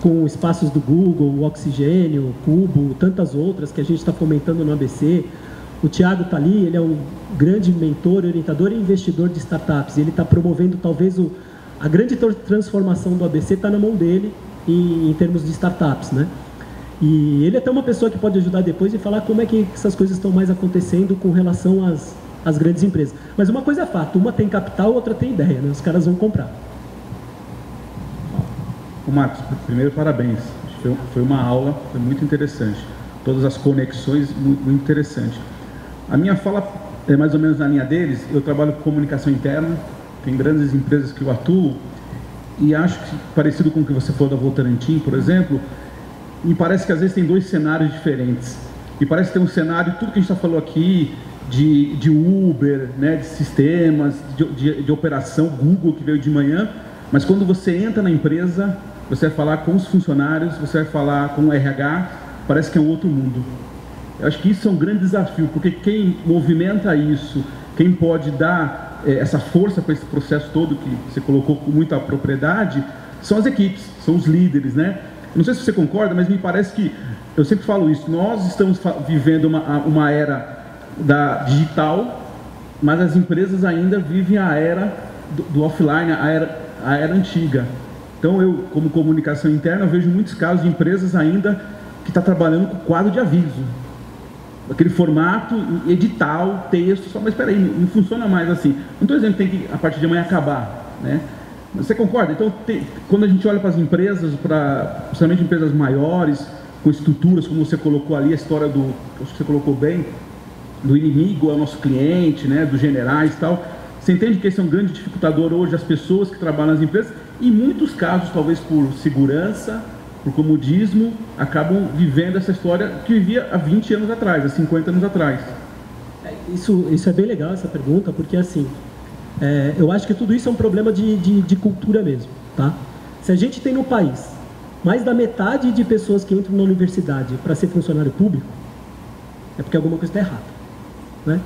Com espaços do Google, o Oxigênio, o Cubo, tantas outras que a gente está fomentando no ABC. O Thiago está ali, ele é um grande mentor, orientador e investidor de startups. Ele está promovendo talvez a grande transformação do ABC está na mão dele em termos de startups, né? E ele é até uma pessoa que pode ajudar depois e falar como é que essas coisas estão mais acontecendo com relação às grandes empresas. Mas uma coisa é fato, uma tem capital, outra tem ideia, né? Os caras vão comprar. O Marcos, primeiro parabéns. Foi uma aula, foi muito interessante. Todas as conexões, muito interessante. A minha fala é mais ou menos na linha deles. Eu trabalho com comunicação interna, tem grandes empresas que eu atuo, e acho que, parecido com o que você falou da Votorantim, por exemplo, me parece que às vezes tem dois cenários diferentes. E parece que tem um cenário, tudo que a gente já falou aqui, de Uber, né, de sistemas, de operação, Google que veio de manhã, mas quando você entra na empresa, você vai falar com os funcionários, você vai falar com o RH, parece que é um outro mundo. Eu acho que isso é um grande desafio, porque quem movimenta isso, quem pode dar essa força para esse processo todo que você colocou com muita propriedade, são as equipes, são os líderes, né? Não sei se você concorda, mas me parece que, eu sempre falo isso, nós estamos vivendo uma era da digital, mas as empresas ainda vivem a era do offline, a era antiga. Então eu, como comunicação interna, vejo muitos casos de empresas ainda que estão trabalhando com quadro de aviso. Aquele formato, edital, texto, só, mas espera aí, não funciona mais assim. Não estou dizendo que tem que, a partir de amanhã, acabar, né? Você concorda? Então, quando a gente olha para as empresas, principalmente empresas maiores, com estruturas, como você colocou ali, a história acho que você colocou bem, do inimigo é o nosso cliente, né, dos generais e tal, você entende que esse é um grande dificultador hoje, as pessoas que trabalham nas empresas, e em muitos casos, talvez por segurança, por comodismo, acabam vivendo essa história que vivia há 20 anos atrás, há 50 anos atrás. Isso é bem legal, essa pergunta, porque assim, eu acho que tudo isso é um problema de cultura mesmo, tá? Se a gente tem no país mais da metade de pessoas que entram na universidade para ser funcionário público, é porque alguma coisa está errada, né?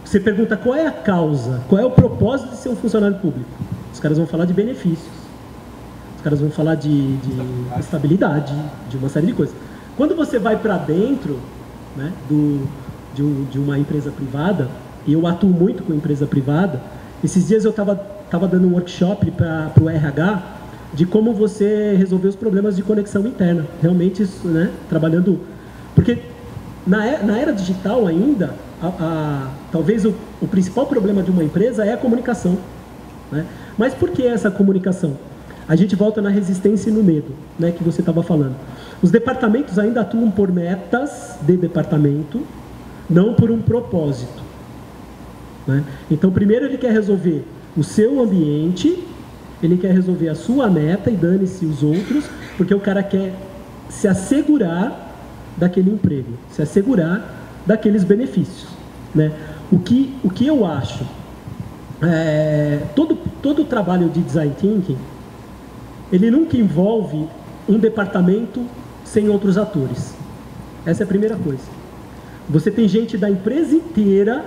Você pergunta qual é a causa, qual é o propósito de ser um funcionário público? Os caras vão falar de benefícios, os caras vão falar de estabilidade, de uma série de coisas. Quando você vai para dentro, né, de uma empresa privada, e eu atuo muito com empresa privada, esses dias eu estava dando um workshop para o RH de como você resolver os problemas de conexão interna. Realmente, isso, né, trabalhando... Porque na era digital ainda, talvez o principal problema de uma empresa é a comunicação, né? Mas por que essa comunicação? A gente volta na resistência e no medo, né, que você estava falando. Os departamentos ainda atuam por metas de departamento, não por um propósito, né? Então, primeiro ele quer resolver o seu ambiente, ele quer resolver a sua meta e dane-se os outros, porque o cara quer se assegurar daquele emprego, se assegurar daqueles benefícios, né? O que eu acho, todo o trabalho de design thinking, ele nunca envolve um departamento sem outros atores. Essa é a primeira coisa. Você tem gente da empresa inteira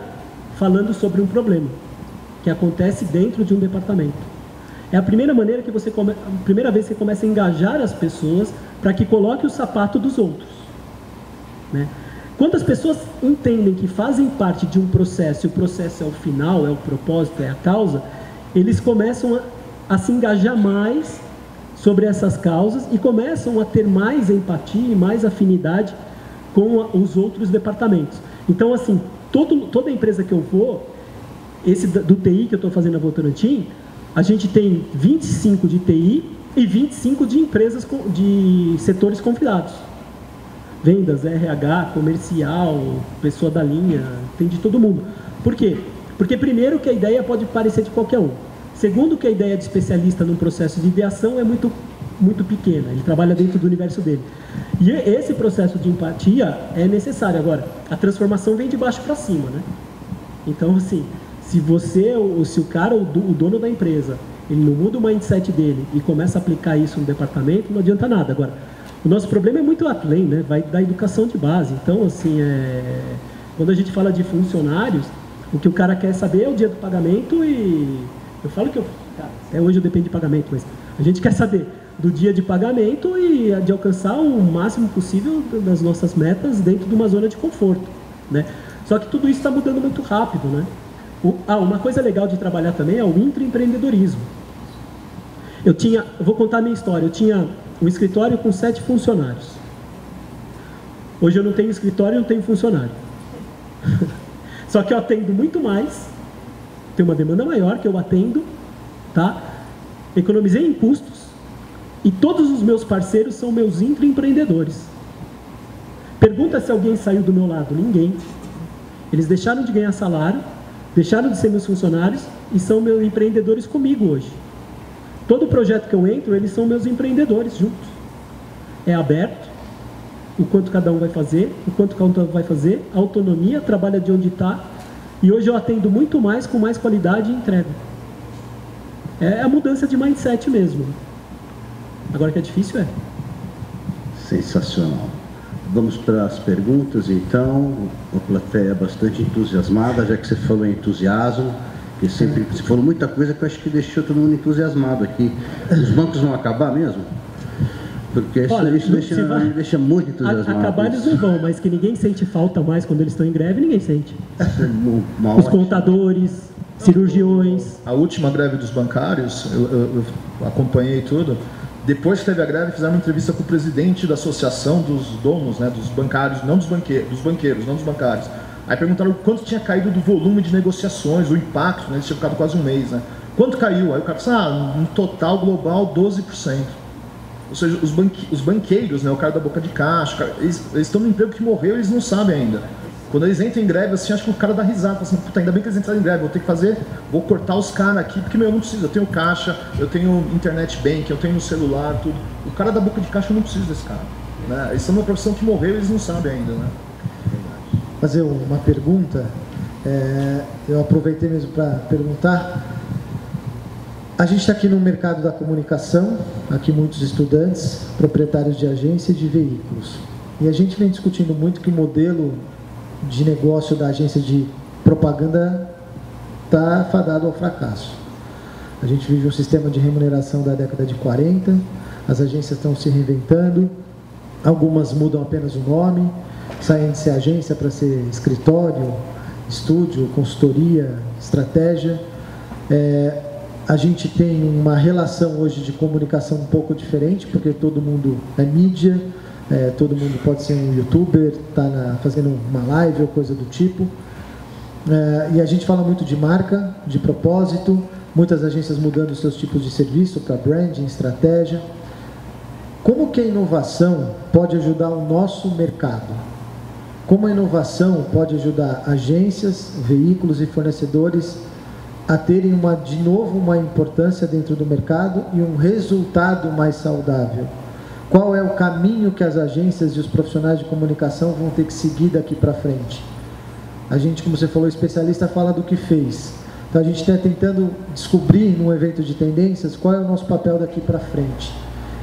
falando sobre um problema que acontece dentro de um departamento. É a primeira maneira que a primeira vez que você começa a engajar as pessoas para que coloque o sapato dos outros, né? Quando as pessoas entendem que fazem parte de um processo, e o processo é o final, é o propósito, é a causa, eles começam a se engajar mais sobre essas causas e começam a ter mais empatia e mais afinidade com os outros departamentos. Então, assim, toda empresa que eu vou, esse do TI que eu estou fazendo na Votorantim, a gente tem 25 de TI e 25 de empresas de setores convidados. Vendas, RH, comercial, pessoa da linha, tem de todo mundo. Por quê? Porque primeiro que a ideia pode parecer de qualquer um. Segundo que a ideia de especialista num processo de ideação é muito pequena, ele trabalha dentro do universo dele. E esse processo de empatia é necessário. Agora, a transformação vem de baixo para cima, né? Então, assim, se o cara, o dono da empresa, ele não muda o mindset dele e começa a aplicar isso no departamento, não adianta nada. Agora, o nosso problema é muito além, né? Vai da educação de base. Então, assim, quando a gente fala de funcionários, o que o cara quer saber é o dia do pagamento e... Eu falo que cara, até hoje eu dependo de pagamento, mas a gente quer saber do dia de pagamento e de alcançar o máximo possível das nossas metas dentro de uma zona de conforto, né? Só que tudo isso está mudando muito rápido, né? Uma coisa legal de trabalhar também é o intraempreendedorismo. Eu vou contar a minha história, eu tinha um escritório com 7 funcionários. Hoje eu não tenho escritório e não tenho funcionário. Só que eu atendo muito mais, tem uma demanda maior que eu atendo, tá? Economizei em custos e todos os meus parceiros são meus intraempreendedores. Pergunta se alguém saiu do meu lado, ninguém. Eles deixaram de ganhar salário, deixaram de ser meus funcionários e são meus empreendedores comigo hoje. Todo projeto que eu entro, eles são meus empreendedores juntos. É aberto, o quanto cada um vai fazer, o quanto cada um vai fazer, autonomia, trabalha de onde está. E hoje eu atendo muito mais, com mais qualidade e entrega. É a mudança de mindset mesmo. Agora que é difícil, Sensacional. Vamos para as perguntas, então. A plateia é bastante entusiasmada, já que você falou em entusiasmo, que sempre você falou muita coisa que eu acho que deixou todo mundo entusiasmado aqui. Os bancos vão acabar mesmo? Porque isso deixa muito entusiasmado. Acabar eles não vão, mas que ninguém sente falta mais quando eles estão em greve, ninguém sente. Os contadores, cirurgiões. A última greve dos bancários, eu acompanhei tudo. Depois que teve a greve, fizeram uma entrevista com o presidente da associação dos donos, né, dos bancários, não dos banqueiros, não dos bancários. Aí perguntaram quanto tinha caído do volume de negociações, o impacto, né, eles tinham ficado quase um mês, né? Quanto caiu? Aí o cara falou, no total global 12%. Ou seja, os banqueiros, né, o cara da boca de caixa, eles estão no emprego que morreu e eles não sabem ainda. Quando eles entram em greve, assim, acho que o cara dá risada, assim, puta, ainda bem que eles entraram em greve, vou cortar os caras aqui, porque, eu não preciso, eu tenho caixa, eu tenho internet banking, eu tenho no celular, tudo. O cara da boca de caixa, eu não preciso desse cara, né? Eles são uma profissão que morreu e eles não sabem ainda, né? Fazer uma pergunta, eu aproveitei mesmo para perguntar. A gente está aqui no mercado da comunicação, aqui muitos estudantes, proprietários de agência e de veículos. E a gente vem discutindo muito que o modelo de negócio da agência de propaganda está fadado ao fracasso. A gente vive um sistema de remuneração da década de 40, as agências estão se reinventando, algumas mudam apenas o nome, saem de ser agência para ser escritório, estúdio, consultoria, estratégia. A gente tem uma relação hoje de comunicação um pouco diferente, porque todo mundo é mídia, todo mundo pode ser um youtuber, está fazendo uma live ou coisa do tipo. E a gente fala muito de marca, de propósito, muitas agências mudando os seus tipos de serviço para branding, estratégia. Como que a inovação pode ajudar o nosso mercado? Como a inovação pode ajudar agências, veículos e fornecedores a terem de novo uma importância dentro do mercado e um resultado mais saudável? Qual é o caminho que as agências e os profissionais de comunicação vão ter que seguir daqui para frente? A gente, como você falou, especialista fala do que fez. Então a gente está tentando descobrir num evento de tendências qual é o nosso papel daqui para frente.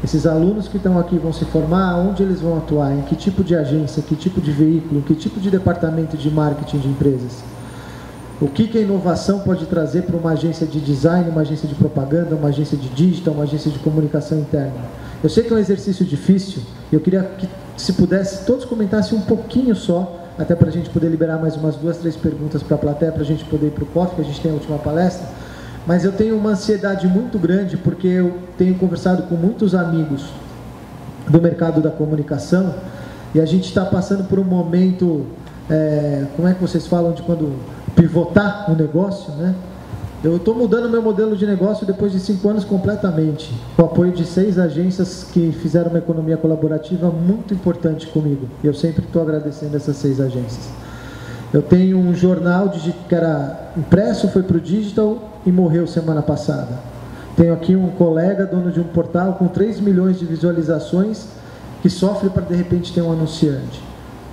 Esses alunos que estão aqui vão se formar, onde eles vão atuar, em que tipo de agência, que tipo de veículo, que tipo de departamento de marketing de empresas. O que a inovação pode trazer para uma agência de design, uma agência de propaganda, uma agência de digital, uma agência de comunicação interna? Eu sei que é um exercício difícil, eu queria que, se pudesse, todos comentassem um pouquinho só, até para a gente poder liberar mais umas 2, 3 perguntas para a plateia, para a gente poder ir para o coffee, que a gente tem a última palestra. Mas eu tenho uma ansiedade muito grande, porque eu tenho conversado com muitos amigos do mercado da comunicação, e a gente está passando por um momento, como é que vocês falam de quando pivotar o negócio, né? Eu estou mudando meu modelo de negócio depois de 5 anos completamente, com o apoio de 6 agências que fizeram uma economia colaborativa muito importante comigo. Eu sempre estou agradecendo essas 6 agências. Eu tenho um jornal que era impresso, foi para o digital e morreu semana passada. Tenho aqui um colega, dono de um portal com 3 milhões de visualizações, que sofre para de repente ter um anunciante.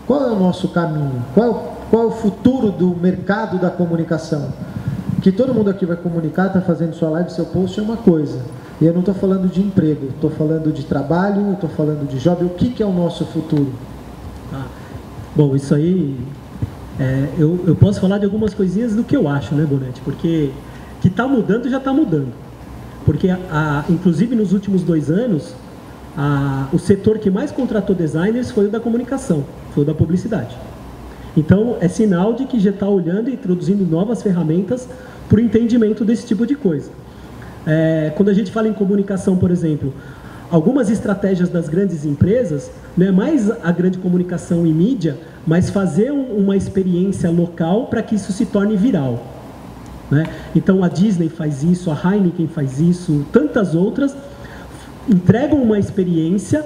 Qual é o nosso caminho? Qual é o futuro do mercado da comunicação? Que todo mundo aqui vai comunicar, está fazendo sua live, seu post é uma coisa. E eu não estou falando de emprego, estou falando de trabalho, estou falando de job. O que é o nosso futuro? Bom, isso aí, eu posso falar de algumas coisinhas do que eu acho, né, Bonetti? Porque que está mudando, já está mudando. Porque, inclusive, nos últimos 2 anos, o setor que mais contratou designers foi o da comunicação, foi o da publicidade. Então, é sinal de que já está olhando e introduzindo novas ferramentas para o entendimento desse tipo de coisa. Quando a gente fala em comunicação, por exemplo, algumas estratégias das grandes empresas, não é mais a grande comunicação e mídia, mas fazer uma experiência local para que isso se torne viral. Né? Então, a Disney faz isso, a Heineken faz isso, tantas outras, entregam uma experiência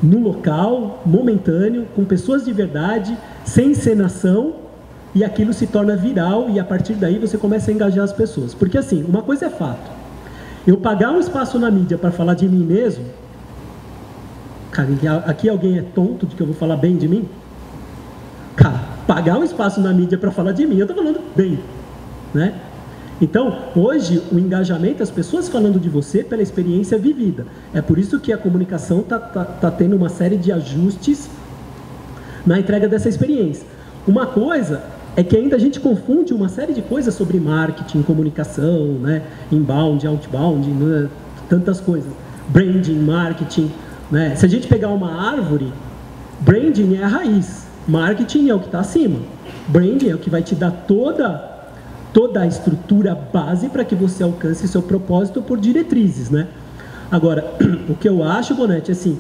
no local, momentâneo, com pessoas de verdade, sem encenação, e aquilo se torna viral, e a partir daí você começa a engajar as pessoas. Porque assim, uma coisa é fato, eu pagar um espaço na mídia para falar de mim mesmo, cara, aqui alguém é tonto de que eu vou falar bem de mim? Cara, pagar um espaço na mídia para falar de mim, eu estou falando bem, né? Então, hoje, o engajamento, as pessoas falando de você pela experiência vivida. É por isso que a comunicação tá tendo uma série de ajustes na entrega dessa experiência. Uma coisa é que ainda a gente confunde uma série de coisas sobre marketing, comunicação, né? Inbound, outbound, né? Tantas coisas. Branding, marketing, né? Se a gente pegar uma árvore, branding é a raiz, marketing é o que está acima. Branding é o que vai te dar toda a estrutura base para que você alcance seu propósito por diretrizes, né? Agora, o que eu acho, Bonetti, assim,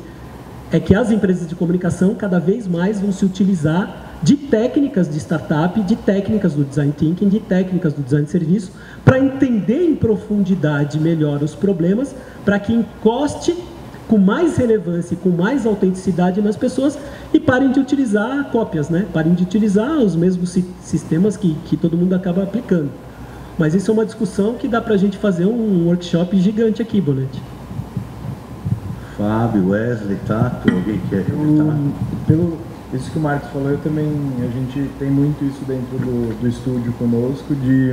é que as empresas de comunicação cada vez mais vão se utilizar de técnicas de startup, de técnicas do design thinking, de técnicas do design de serviço, para entender em profundidade melhor os problemas, para que encoste com mais relevância e com mais autenticidade nas pessoas e parem de utilizar cópias, né? Parem de utilizar os mesmos sistemas que todo mundo acaba aplicando. Mas isso é uma discussão que dá para a gente fazer um workshop gigante aqui, Bonetti. Fábio, Wesley, Tato, alguém quer comentar? Pelo isso que o Marcos falou, a gente tem muito isso dentro do estúdio conosco, de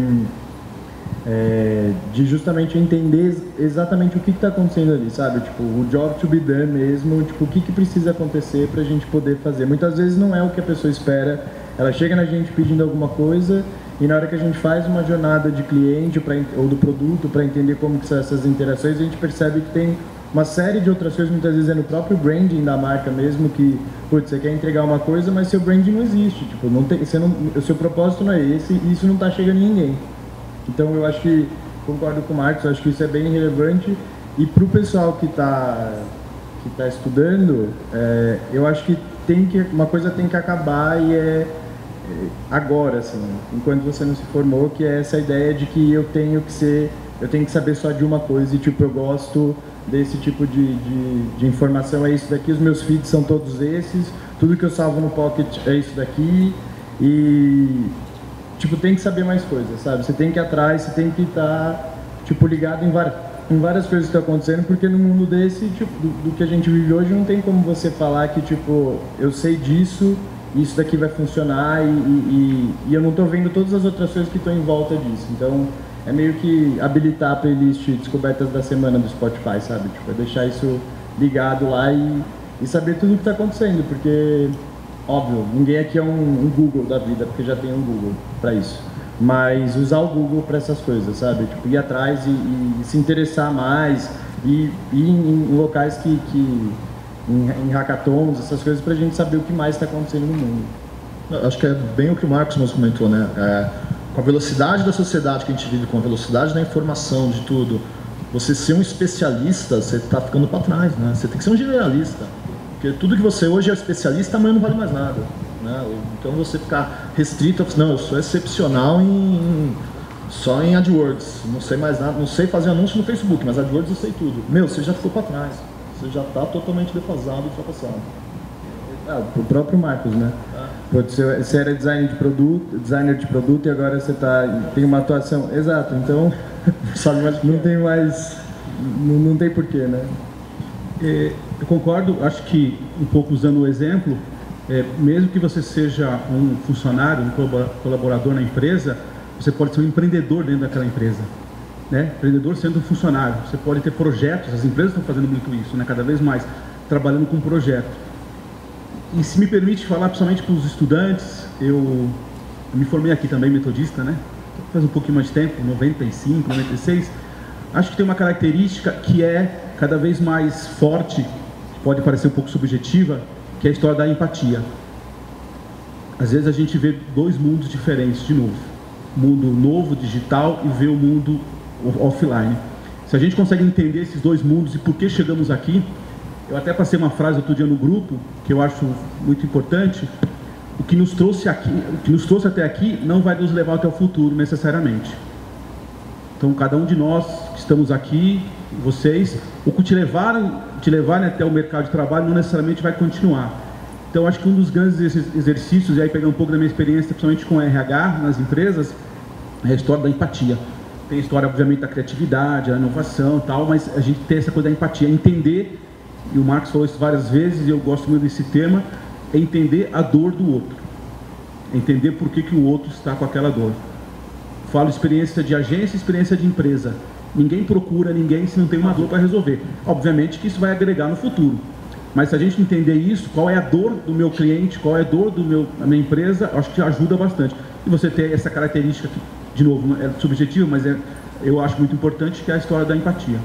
justamente entender exatamente o que está acontecendo ali, sabe? Tipo, o job to be done mesmo, tipo, o que precisa acontecer para a gente poder fazer. Muitas vezes não é o que a pessoa espera, ela chega na gente pedindo alguma coisa e na hora que a gente faz uma jornada de cliente ou do produto para entender como que são essas interações, a gente percebe que tem uma série de outras coisas, muitas vezes é no próprio branding da marca mesmo, que, putz, você quer entregar uma coisa, mas seu branding não existe, tipo, o seu propósito não é esse e isso não está chegando em ninguém. Então eu acho que, concordo com o Marcos, eu acho que isso é bem relevante e para o pessoal que tá estudando, eu acho que uma coisa tem que acabar e agora, assim, enquanto você não se formou, que é essa ideia de que eu tenho que saber só de uma coisa e tipo, eu gosto desse tipo de informação, é isso daqui, os meus feeds são todos esses, tudo que eu salvo no Pocket é isso daqui e tipo, tem que saber mais coisas, sabe? Você tem que ir atrás, você tem que estar tipo, ligado em várias coisas que estão acontecendo, porque no mundo desse, tipo, do que a gente vive hoje, não tem como você falar que tipo, eu sei disso, isso daqui vai funcionar e eu não estou vendo todas as outras coisas que estão em volta disso. Então, é meio que habilitar a playlist Descobertas da Semana do Spotify, sabe? Tipo, é deixar isso ligado lá e saber tudo o que está acontecendo, porque, óbvio, ninguém aqui é um Google da vida, porque já tem um Google para isso. Mas usar o Google para essas coisas, sabe? Tipo, ir atrás e se interessar mais, e ir em locais em hackathons, essas coisas, para a gente saber o que mais está acontecendo no mundo. Acho que é bem o que o Marcos nos comentou, né? Com a velocidade da sociedade que a gente vive, com a velocidade da informação, de tudo, você ser um especialista, você está ficando para trás, né? Você tem que ser um generalista. Porque tudo que você hoje é especialista, amanhã não vale mais nada, né? Então você ficar restrito, não, eu sou excepcional só em AdWords, não sei mais nada, não sei fazer anúncio no Facebook, mas AdWords eu sei tudo. Meu, você já ficou para trás, você já está totalmente defasado, ultrapassado. O próprio Marcos, né? Você era designer de produto e agora você tem uma atuação. Exato, então sabe, mas não tem mais, não tem porquê, né? Eu concordo, acho que um pouco usando o exemplo, mesmo que você seja um funcionário, um colaborador na empresa, você pode ser um empreendedor dentro daquela empresa, né? Empreendedor sendo um funcionário, você pode ter projetos, as empresas estão fazendo muito isso, né? Cada vez mais, trabalhando com projeto. E se me permite falar principalmente para os estudantes, eu me formei aqui também metodista, né? Faz um pouquinho mais de tempo, 95, 96. Acho que tem uma característica que é cada vez mais forte, pode parecer um pouco subjetiva, que é a história da empatia. Às vezes a gente vê dois mundos diferentes de novo. O mundo novo, digital, e vê o mundo offline. Se a gente consegue entender esses dois mundos e por que chegamos aqui, eu até passei uma frase outro dia no grupo, que eu acho muito importante: o que nos trouxe até aqui não vai nos levar até o futuro necessariamente. Então, cada um de nós que estamos aqui, vocês, o que te levarem até o mercado de trabalho não necessariamente vai continuar. Então, acho que um dos grandes exercícios, e aí pegando um pouco da minha experiência, principalmente com RH nas empresas, é a história da empatia. Tem a história, obviamente, da criatividade, da inovação e tal, mas a gente tem essa coisa da empatia, entender, e o Marcos falou isso várias vezes, e eu gosto muito desse tema, é entender a dor do outro. Entender por que o outro está com aquela dor. Falo experiência de agência e experiência de empresa. Ninguém procura ninguém se não tem uma dor para resolver. Obviamente que isso vai agregar no futuro. Mas se a gente entender isso, qual é a dor do meu cliente, qual é a dor da minha empresa, acho que ajuda bastante. E você ter essa característica que, de novo, é subjetiva, mas eu acho muito importante, que é a história da empatia.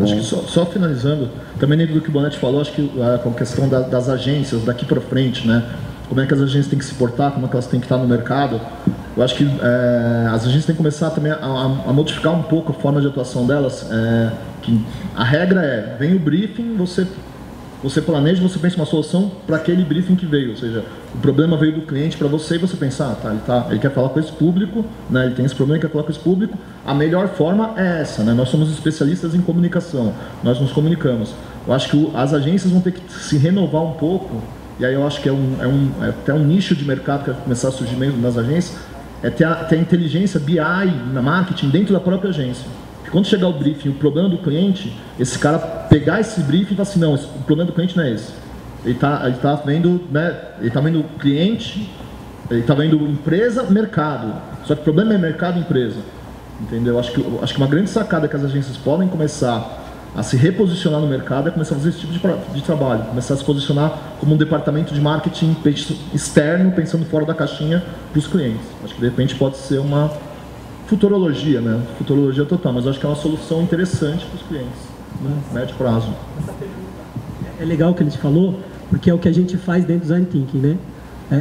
Acho que só finalizando, também dentro do que o Bonetti falou, acho que a questão das agências daqui para frente, né? Como é que as agências têm que se portar, como é que elas têm que estar no mercado. Eu acho que as agências têm que começar também a modificar um pouco a forma de atuação delas. Que a regra é, vem o briefing, você planeja, você pensa uma solução para aquele briefing que veio. Ou seja, o problema veio do cliente para você e você pensa, ele quer falar com esse público, né, ele tem esse problema, ele quer falar com esse público. A melhor forma é essa, né? Nós somos especialistas em comunicação, nós nos comunicamos. Eu acho que as agências vão ter que se renovar um pouco, e aí eu acho que é até um nicho de mercado que vai começar a surgir mesmo nas agências, é ter a inteligência BI na marketing dentro da própria agência. Porque quando chegar o briefing, o problema do cliente, esse cara pegar esse briefing e falar assim, não, o problema do cliente não é esse. Ele tá vendo, né, ele está vendo cliente, ele está vendo empresa, mercado. Só que o problema é mercado e empresa. Entendeu? Acho que uma grande sacada que as agências podem começar a se reposicionar no mercado é começar a fazer esse tipo de trabalho, começar a se posicionar como um departamento de marketing externo, pensando fora da caixinha para os clientes. Acho que de repente pode ser uma futurologia, né? Futurologia total, mas acho que é uma solução interessante para os clientes, no médio prazo. Essa pergunta é legal o que ele te falou, porque é o que a gente faz dentro do Design Thinking, né?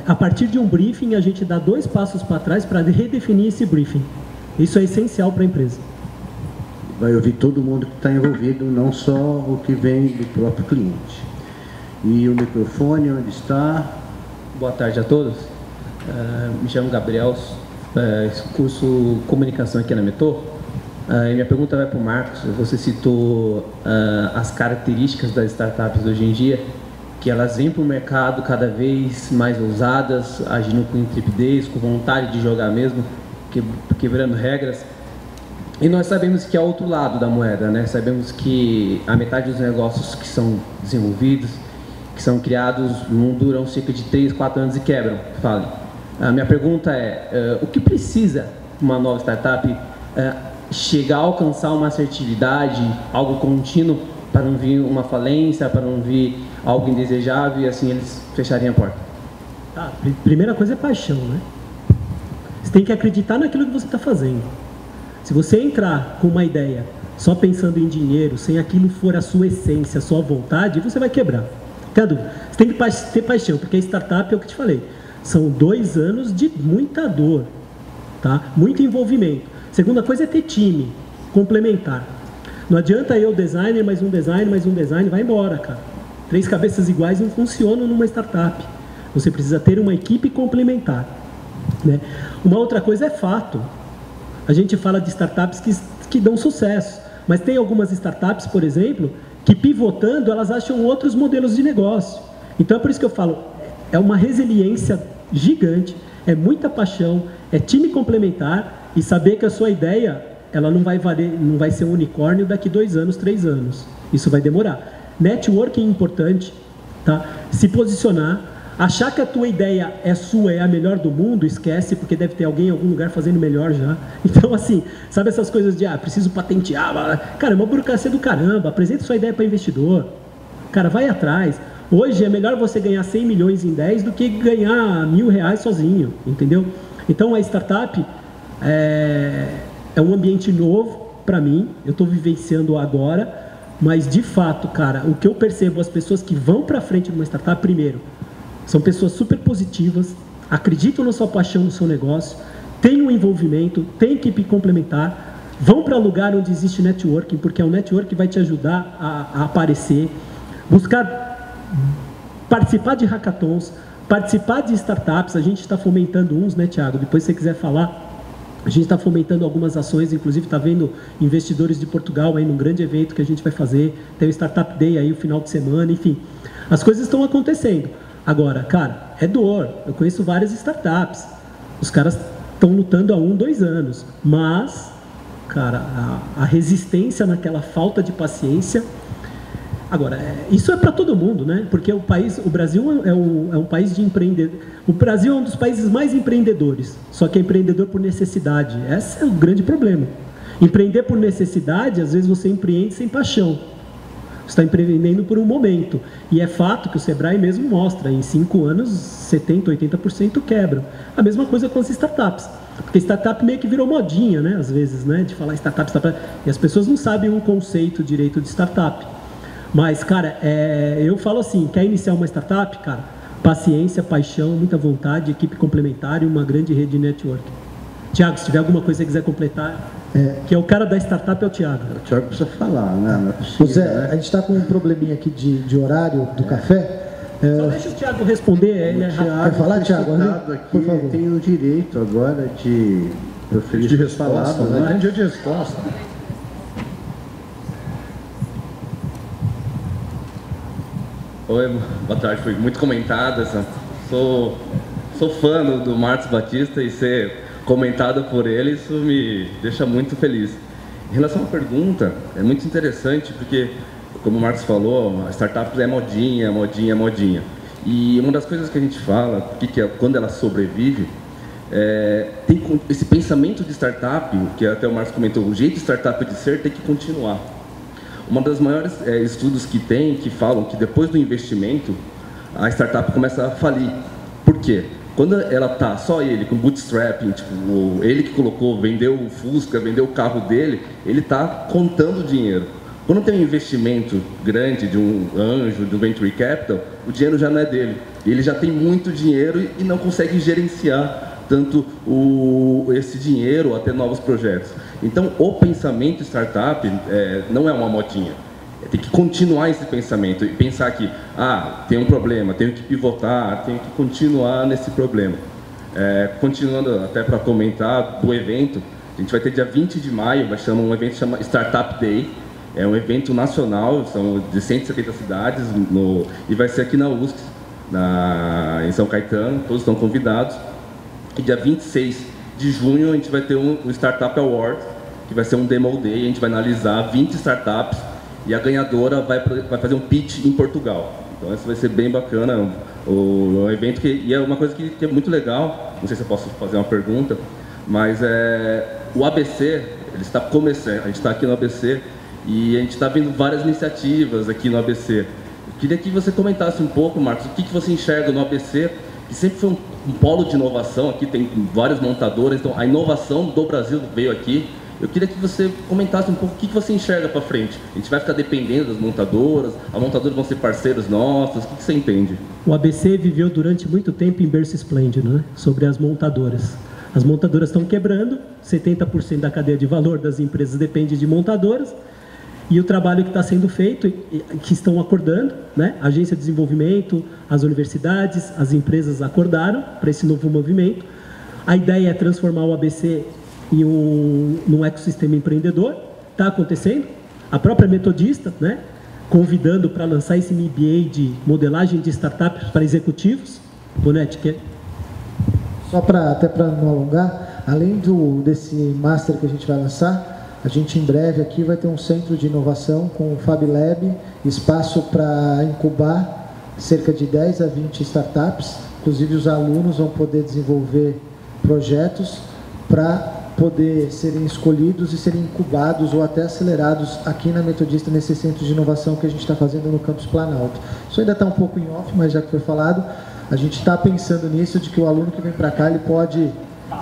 A partir de um briefing, a gente dá 2 passos para trás para redefinir esse briefing. Isso é essencial para a empresa. Vai ouvir todo mundo que está envolvido, não só o que vem do próprio cliente. E o microfone, onde está? Boa tarde a todos. Me chamo Gabriel, curso Comunicação aqui na Metor. E minha pergunta vai para o Marcos. Você citou as características das startups hoje em dia, que elas vêm para o mercado cada vez mais ousadas, agindo com intrepidez, com vontade de jogar mesmo, quebrando regras. E nós sabemos que é outro lado da moeda, né? Sabemos que a metade dos negócios que são desenvolvidos, que são criados, não duram cerca de 3, 4 anos e quebram. Fale. A minha pergunta é, o que precisa uma nova startup chegar a alcançar uma assertividade, algo contínuo, para não vir uma falência, para não vir algo indesejável e assim eles fecharem a porta? Primeira coisa é paixão, né? Você tem que acreditar naquilo que você está fazendo. Se você entrar com uma ideia só pensando em dinheiro, sem aquilo for a sua essência, a sua vontade, você vai quebrar. Cadê? Você tem que ter paixão, porque a startup é o que eu te falei. São 2 anos de muita dor, tá? Muito envolvimento. Segunda coisa é ter time, complementar. Não adianta eu, designer, mais um design, vai embora, cara. 3 cabeças iguais não funcionam numa startup. Você precisa ter uma equipe complementar, né? Uma outra coisa é fato. A gente fala de startups que dão sucesso, mas tem algumas startups, por exemplo, que pivotando, elas acham outros modelos de negócio. Então é por isso que eu falo, é uma resiliência gigante, é muita paixão, é time complementar e saber que a sua ideia, ela não vai ser um unicórnio daqui 2 anos, 3 anos. Isso vai demorar. Networking é importante, tá? Se posicionar, achar que a tua ideia é sua, é a melhor do mundo, esquece, porque deve ter alguém em algum lugar fazendo melhor já. Então, assim, sabe essas coisas de, preciso patentear, cara, é uma burocracia do caramba, apresenta sua ideia para investidor, cara, vai atrás. Hoje é melhor você ganhar 100 milhões em 10 do que ganhar R$1.000 sozinho, entendeu? Então, a startup é um ambiente novo para mim, eu estou vivenciando agora, mas, de fato, cara, o que eu percebo, as pessoas que vão para frente numa startup, primeiro, são pessoas super positivas, acreditam na sua paixão, no seu negócio, têm um envolvimento, têm equipe complementar, vão para lugar onde existe networking, porque é o networking que vai te ajudar a aparecer, buscar participar de hackathons, participar de startups. A gente está fomentando uns, né, Thiago? Depois, se você quiser falar, a gente está fomentando algumas ações, inclusive está vendo investidores de Portugal aí num grande evento que a gente vai fazer, tem o Startup Day aí o final de semana, enfim. As coisas estão acontecendo. Agora, cara, é dor. Eu conheço várias startups. Os caras estão lutando há 1, 2 anos. Mas, cara, a resistência naquela falta de paciência... Agora, isso é para todo mundo, né? Porque o Brasil é um país de empreendedores. O Brasil é um dos países mais empreendedores, só que é empreendedor por necessidade. Esse é o grande problema. Empreender por necessidade, às vezes você empreende sem paixão. Você está empreendendo por um momento. E é fato que o Sebrae mesmo mostra, em 5 anos, 70%, 80% quebram. A mesma coisa com as startups. Porque startup meio que virou modinha, né? Às vezes, né? De falar startup. E as pessoas não sabem o conceito direito de startup. Mas, cara, eu falo assim, quer iniciar uma startup, cara? Paciência, paixão, muita vontade, equipe complementar e uma grande rede de network. Thiago, se tiver alguma coisa que quiser completar, que é o cara da startup, é o Thiago. O Thiago precisa falar, né? Não é possível, Zé, né? a gente está com um probleminha aqui de horário do café. Só deixa o Thiago responder, ele é rápido. Quer falar, Thiago? Aqui, Por favor. tem o direito agora de proferir De suas resposta, palavras, né? Tem né? dia de resposta. Oi, boa tarde, foi muito comentada essa. Sou fã do Marcos Batista e ser comentado por ele, isso me deixa muito feliz. Em relação à pergunta, é muito interessante porque, como o Marcos falou, a startup é modinha, modinha, modinha. E uma das coisas que a gente fala, que é quando ela sobrevive, tem esse pensamento de startup, que até o Marcos comentou, o jeito de startup de ser tem que continuar. Uma das maiores estudos que falam que depois do investimento, a startup começa a falir. Por quê? Quando ela tá só ele, com bootstrapping, tipo, ele que colocou, vendeu o Fusca, vendeu o carro dele, ele está contando dinheiro. Quando tem um investimento grande de um anjo, de um venture capital, o dinheiro já não é dele. Ele já tem muito dinheiro e não consegue gerenciar tanto esse dinheiro ou até novos projetos. Então, o pensamento startup não é uma modinha. Tem que continuar esse pensamento e pensar que, tem um problema, tenho que pivotar, tenho que continuar nesse problema. Continuando até para comentar do evento, a gente vai ter dia 20 de maio, um evento que chama Startup Day. É um evento nacional, são de 170 cidades, e vai ser aqui na USP, em São Caetano, todos estão convidados. E dia 26 de junho a gente vai ter o Startup Award, que vai ser um Demo Day, a gente vai analisar 20 startups e a ganhadora vai fazer um pitch em Portugal. Então isso vai ser bem bacana, o evento e é uma coisa que é muito legal, não sei se eu posso fazer uma pergunta, mas o ABC, ele está começando, a gente está aqui no ABC e a gente está vendo várias iniciativas aqui no ABC. Eu queria que você comentasse um pouco, Marcos, o que você enxerga no ABC, que sempre foi um polo de inovação, aqui tem várias montadoras, então a inovação do Brasil veio aqui. Eu queria que você comentasse um pouco o que você enxerga para frente. A gente vai ficar dependendo das montadoras, as montadoras vão ser parceiros nossos, o que você entende? O ABC viveu durante muito tempo em berço esplêndido, né? Sobre as montadoras. As montadoras estão quebrando, 70% da cadeia de valor das empresas depende de montadoras, E o trabalho que está sendo feito, que estão acordando, né? A Agência de Desenvolvimento, as universidades, as empresas acordaram para esse novo movimento. A ideia é transformar o ABC num ecossistema empreendedor. Está acontecendo. A própria Metodista, né? Convidando para lançar esse MBA de modelagem de startups para executivos. Bonetti, quer? Só até para não alongar, além desse master que a gente vai lançar, a gente em breve aqui vai ter um centro de inovação com o Fab Lab, espaço para incubar cerca de 10 a 20 startups. Inclusive os alunos vão poder desenvolver projetos para poder serem escolhidos e serem incubados ou até acelerados aqui na Metodista, nesse centro de inovação que a gente está fazendo no Campus Planalto. Isso ainda está um pouco em off, mas já que foi falado, a gente está pensando nisso, de que o aluno que vem para cá, ele pode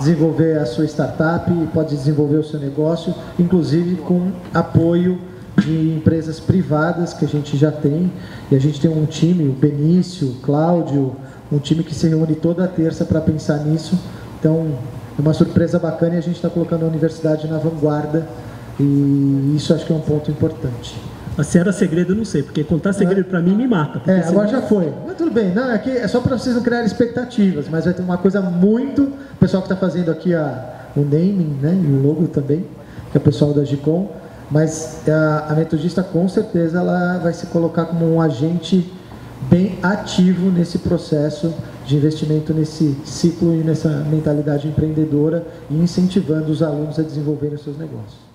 desenvolver a sua startup, pode desenvolver o seu negócio, inclusive com apoio de empresas privadas que a gente já tem. E a gente tem um time, o Benício, o Cláudio, um time que se reúne toda terça para pensar nisso. Então, é uma surpresa bacana e a gente está colocando a universidade na vanguarda, e isso acho que é um ponto importante. Se era segredo, eu não sei, porque contar segredo para mim me mata. Agora já foi. Mas tudo bem, não, aqui é só para vocês não criarem expectativas, mas vai ter uma coisa muito... O pessoal que está fazendo aqui o naming, né, e o logo também, que é o pessoal da Gicom, mas a Metodista com certeza ela vai se colocar como um agente bem ativo nesse processo de investimento, nesse ciclo e nessa mentalidade empreendedora, e incentivando os alunos a desenvolverem os seus negócios.